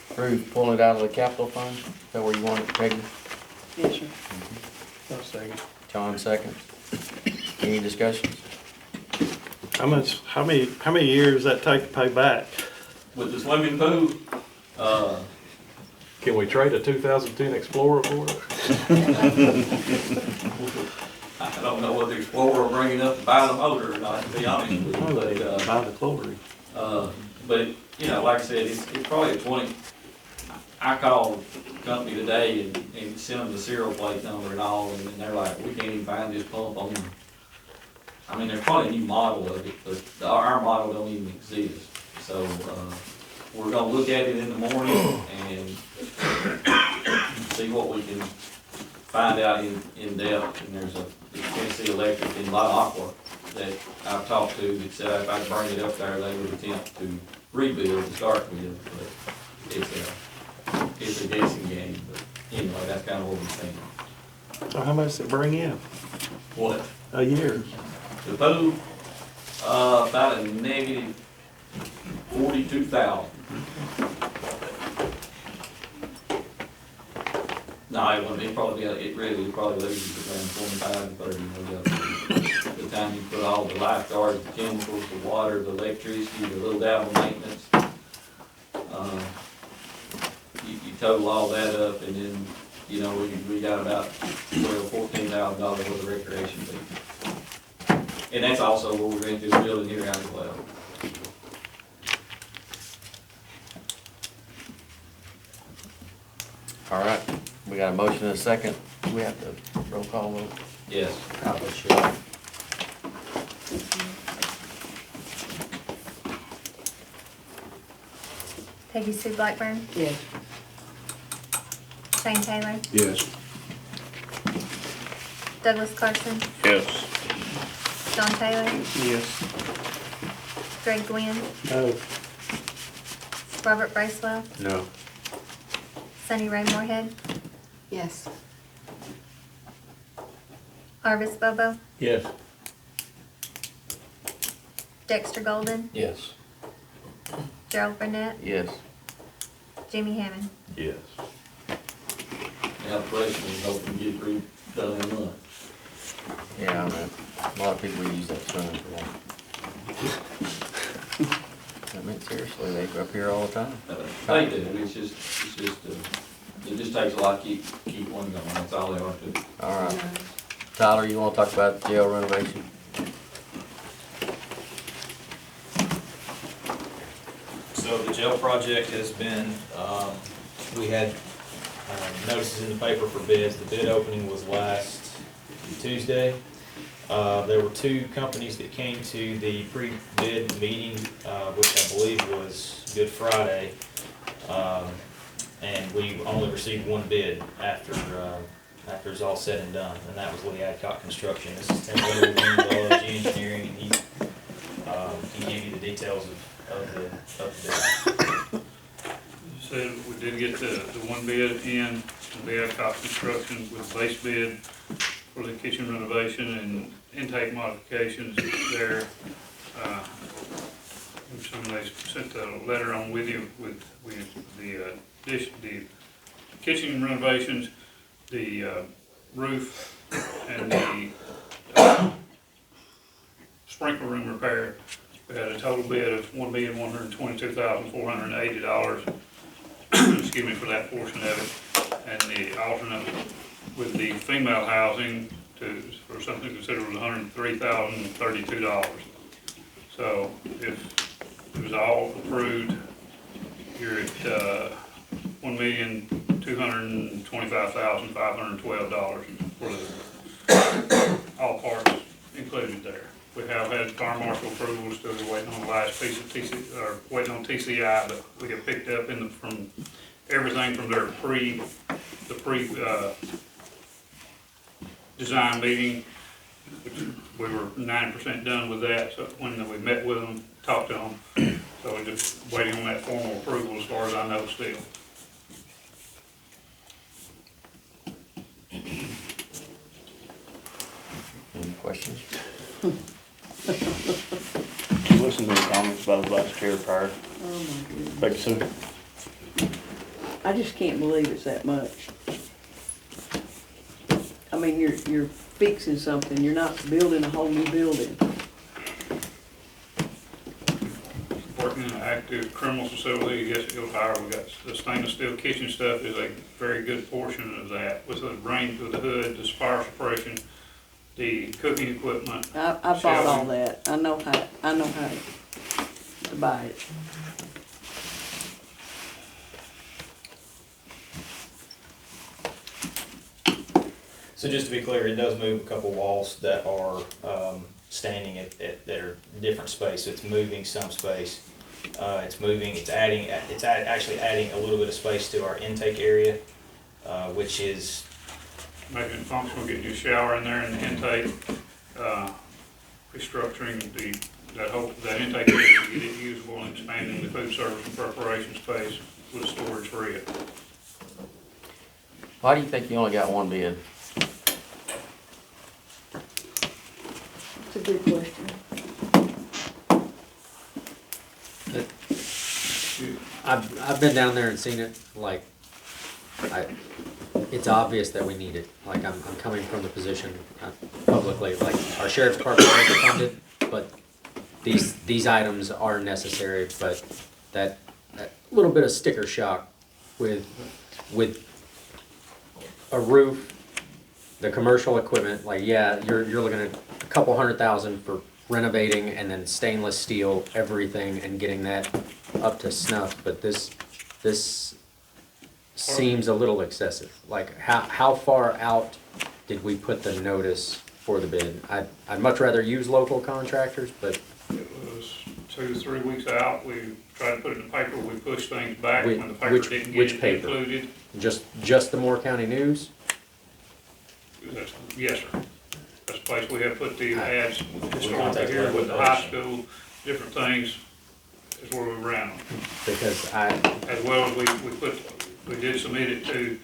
approve pulling it out of the capital fund. Is that where you want it, Peggy? Yes, sir. I'll second. John seconds. Any discussions? How many years does that take to pay back? With the swimming pool, Can we trade a 2010 Explorer for it? I don't know whether Explorer will bring it up to buy the motor or not, to be honest with you, but, Buy the chlorine. But, you know, like I said, it's probably a 20, I called the company today and sent them the serial plate number and all, and they're like, we can't even find this pump on, I mean, there's probably a new model of it, but our model don't even exist. So, we're gonna look at it in the morning and see what we can find out in depth. And there's a Tennessee Electric in La Aqua that I've talked to that said if I could bring it up there, they would attempt to rebuild to start with, but it's a guessing game, but anyway, that's kind of what we're thinking. So how much does it bring in What? a year? The pool, about a negative 42,000. No, it wouldn't, it really probably loses around 25 to 30, by the time you put all the lifeguards, the chemicals, the water, the electricity, the little dabble maintenance. You total all that up and then, you know, we got about $14,000 worth of recreation fee. And that's also what we're going to do building here out as well. All right, we got a motion and a second. We have to roll call vote. Yes. Probably should. Peggy Sue Blackburn, Yes. Shane Taylor, Yes. Douglas Carson, Yes. John Taylor, Yes. Greg Gwynn, No. Robert Bracewell, No. Sunny Ray Moorhead, Yes. Arvis Bobo, Yes. Dexter Golden, Yes. Gerald Burnett, Yes. Jimmy Hammond. Yes. Now the question is hoping to get it done in a month. Yeah, I know. A lot of people use that swimming pool. I mean, seriously, they go up here all the time. They do, it just takes a lot to keep one going, that's all they are to do. All right. Tyler, you wanna talk about jail renovation? So the jail project has been, we had notices in the paper for bids. The bid opening was last Tuesday. There were two companies that came to the pre-bid meeting, which I believe was Good Friday. And we only received one bid after it's all said and done, and that was Lee Adcock Construction. This is Tim Little with LG Engineering, and he gave you the details of the bid. So we did get the one bid in, the Adcock Construction with base bid for the kitchen renovation and intake modifications there. Somebody sent a letter on with you with the kitchen renovations, the roof, and the sprinkler room repair. We had a total bid of $1,122,480. Excuse me, for that portion of it. And the alternate with the female housing for something considered was $103,032. So if it was all approved, you're at $1,225,512 for all parts included there. We have had fire marshal approval, still waiting on the last piece of waiting on TCI, but we have picked up from everything from their design meeting, which we were 90% done with that. So when we met with them, talked to them, so we're just waiting on that formal approval as far as I know still. Any questions? You listen to the comments about the vice chair prior. Oh my goodness. Becky Sue. I just can't believe it's that much. I mean, you're fixing something, you're not building a whole new building. Working in an active criminal facility, yes, it goes higher. We got the stainless steel kitchen stuff is a very good portion of that, with the range of the hood, the fire suppression, the cooking equipment. I bought all that, I know how to buy it. So just to be clear, it does move a couple walls that are standing at that are different space. So it's moving some space. It's actually adding a little bit of space to our intake area, which is making it functional, getting your shower in there and the intake. restructuring that intake area to get it usable and expanding the food service and preparation space with storage for it. Why do you think you only got one bid? It's a good question. I've been down there and seen it, like, it's obvious that we need it. Like, I'm coming from the position publicly, like, our sheriff's department is funded, but these items are necessary, but that little bit of sticker shock with a roof, the commercial equipment, like, yeah, you're looking at a couple $100,000 for renovating and then stainless steel, everything, and getting that up to snuff, but this seems a little excessive. Like, how far out did we put the notice for the bid? I'd much rather use local contractors, but. It was 2 to 3 weeks out. We tried to put it in the paper. We pushed things back Which- when the paper which- didn't which get paper? included. Just the Moore County News? Yes, sir. That's the place we have put the ads historically here with the high school, different things, is where we ran them. Because As well as we did submit it to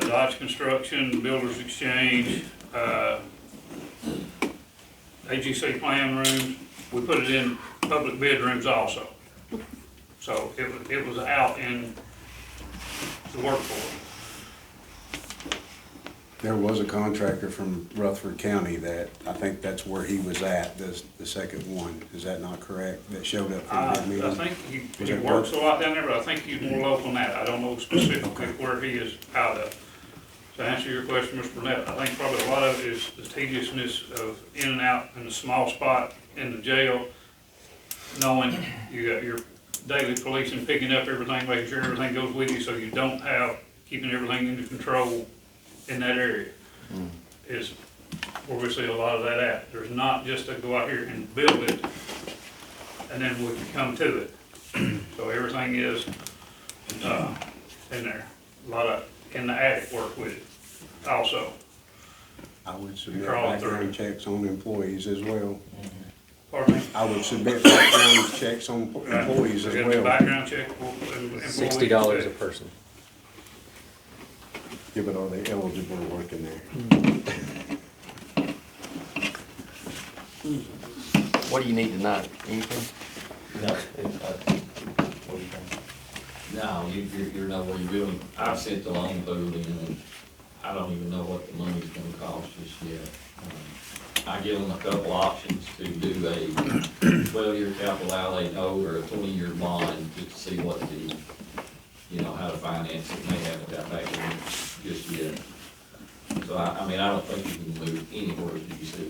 Dodge Construction, Builders Exchange, AGC Plan Rooms. We put it in public bid rooms also. So it was out in the workforce. There was a contractor from Rutherford County that, I think that's where he was at, the second one. Is that not correct? That showed up for the meeting? I think he works a lot down there, but I think he's more local than that. I don't know specifically where he is out of. To answer your question, Mr. Burnett, I think probably a lot of it is the tediousness of in and out in a small spot in the jail, knowing you got your daily policing, picking up everything, making sure everything goes with you, so you don't have, keeping everything under control in that area is where we see a lot of that at. There's not just to go out here and build it and then we can come to it. So everything is in there. A lot of in the attic work with it also. I would submit Crawling through. background checks on employees as well. Pardon me? I would submit background checks on employees as We got the well. background check for employees. $60 a person. Yeah, but are they eligible to work in there? What do you need tonight? Anything? No, what do you think? No, you're not where you're doing. I've sent the loan through and I don't even know what the money's gonna cost just yet. I give them a couple options to do a 12-year capital outlay note or a 20-year bond, just to see what the, how to finance it. They haven't got back to me just yet. So I mean, I don't think you can move anywhere till you see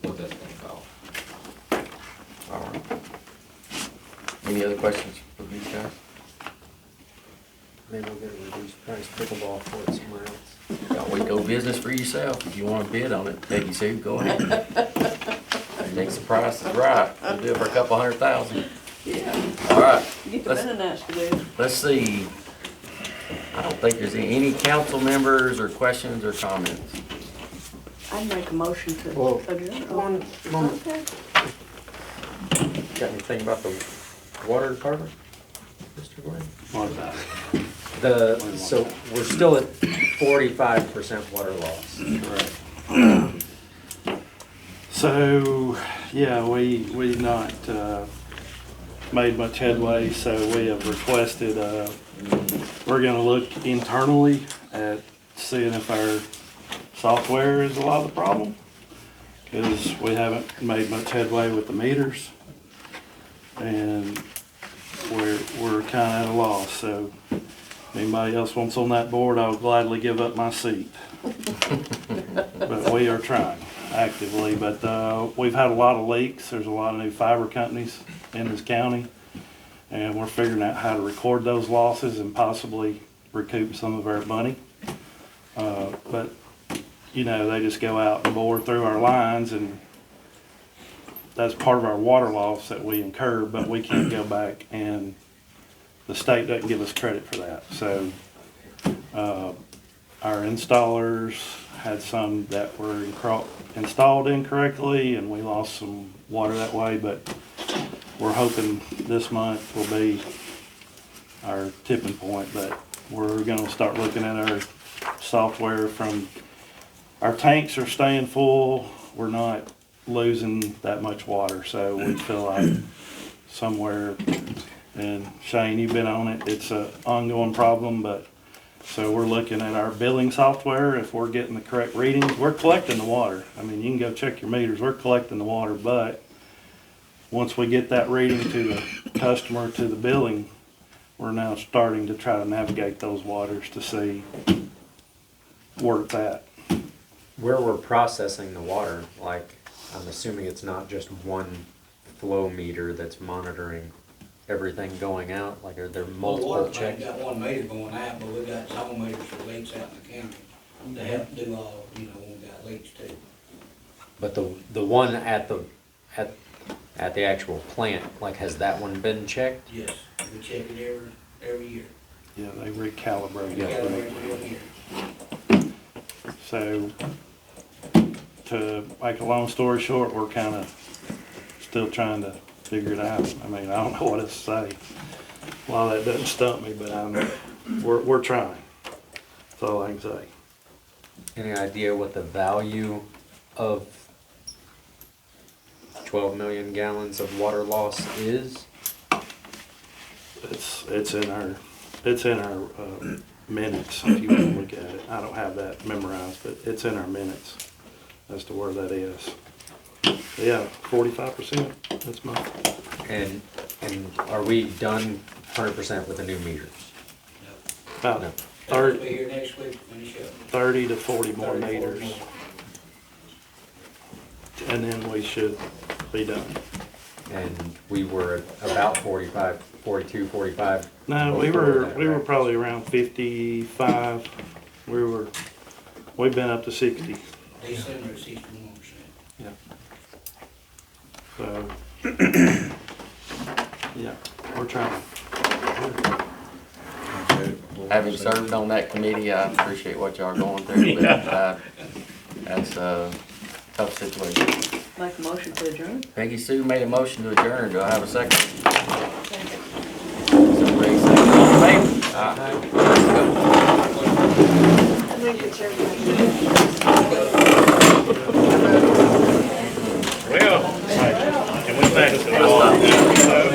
what that's gonna cost. All right. Any other questions for these guys? Maybe we'll get a reduced price pickleball for it somewhere else. Got we go business for yourself. If you want to bid on it, Peggy Sue, go ahead. Next price is right. We'll do it for a couple $100,000. Yeah. All right. Get the Let's- Mennonites to do. Let's see. I don't think there's any council members or questions or comments. I'd make a motion to Well, adjourn. one moment. Okay. Got anything about the water department, Mr. Glenn? What about it? So we're still at 45% water loss. So, yeah, we not made much headway, so we have requested, we're gonna look internally at seeing if our software is a lot of the problem, because we haven't made much headway with the meters, and we're kinda at a loss, so if anybody else wants on that board, I would gladly give up my seat. But we are trying actively, but we've had a lot of leaks. There's a lot of new fiber companies in this county, and we're figuring out how to record those losses and possibly recoup some of our money. But they just go out and bore through our lines, and that's part of our water loss that we incur, but we can't go back, and the state doesn't give us credit for that. So our installers had some that were installed incorrectly, and we lost some water that way, but we're hoping this month will be our tipping point, but we're gonna start looking at our software from, our tanks are staying full, we're not losing that much water, so we feel like somewhere, and Shane, you've been on it, it's an ongoing problem, but, so we're looking at our billing software, if we're getting the correct readings, we're collecting the water. I mean, you can go check your meters, we're collecting the water, but once we get that reading to the customer, to the billing, we're now starting to try to navigate those waters to see where it's at. Where we're processing the water, like, I'm assuming it's not just one flow meter that's monitoring everything going out, like are there multiple Well, checks? we got one meter going out, but we got zone meters for leaks out in the county. They help do all, you know, when we got leaks too. But the one at the actual plant, like, has that one been checked? Yes, we check it every year. Yeah, they recalibrate We it. got it every year. So, to make a long story short, we're kinda still trying to figure it out. I mean, I don't know what else to say. Well, that doesn't stump me, but we're trying. That's all I can say. Any idea what the value of 12 million gallons of water loss is? It's in our minutes, if you want to look at it. I don't have that memorized, but it's in our minutes as to where that is. Yeah, 45%, that's my. And are we done 100% with the new meters? About No. We'll be here next week to finish up. 30 to 40 more 30, 40 meters, more. and then we should be done. And we were at about 45, 42, 45. No, we were probably around 55. We've been up to 60. December at 61%. Yeah. So, yeah, we're trying. Having served on that committee, I appreciate what y'all are going through, but that's a tough situation. Make a motion to adjourn? Peggy Sue made a motion to adjourn. Do I have a second? Somebody second. All in favor? Aye. Let's go. I think it's everybody.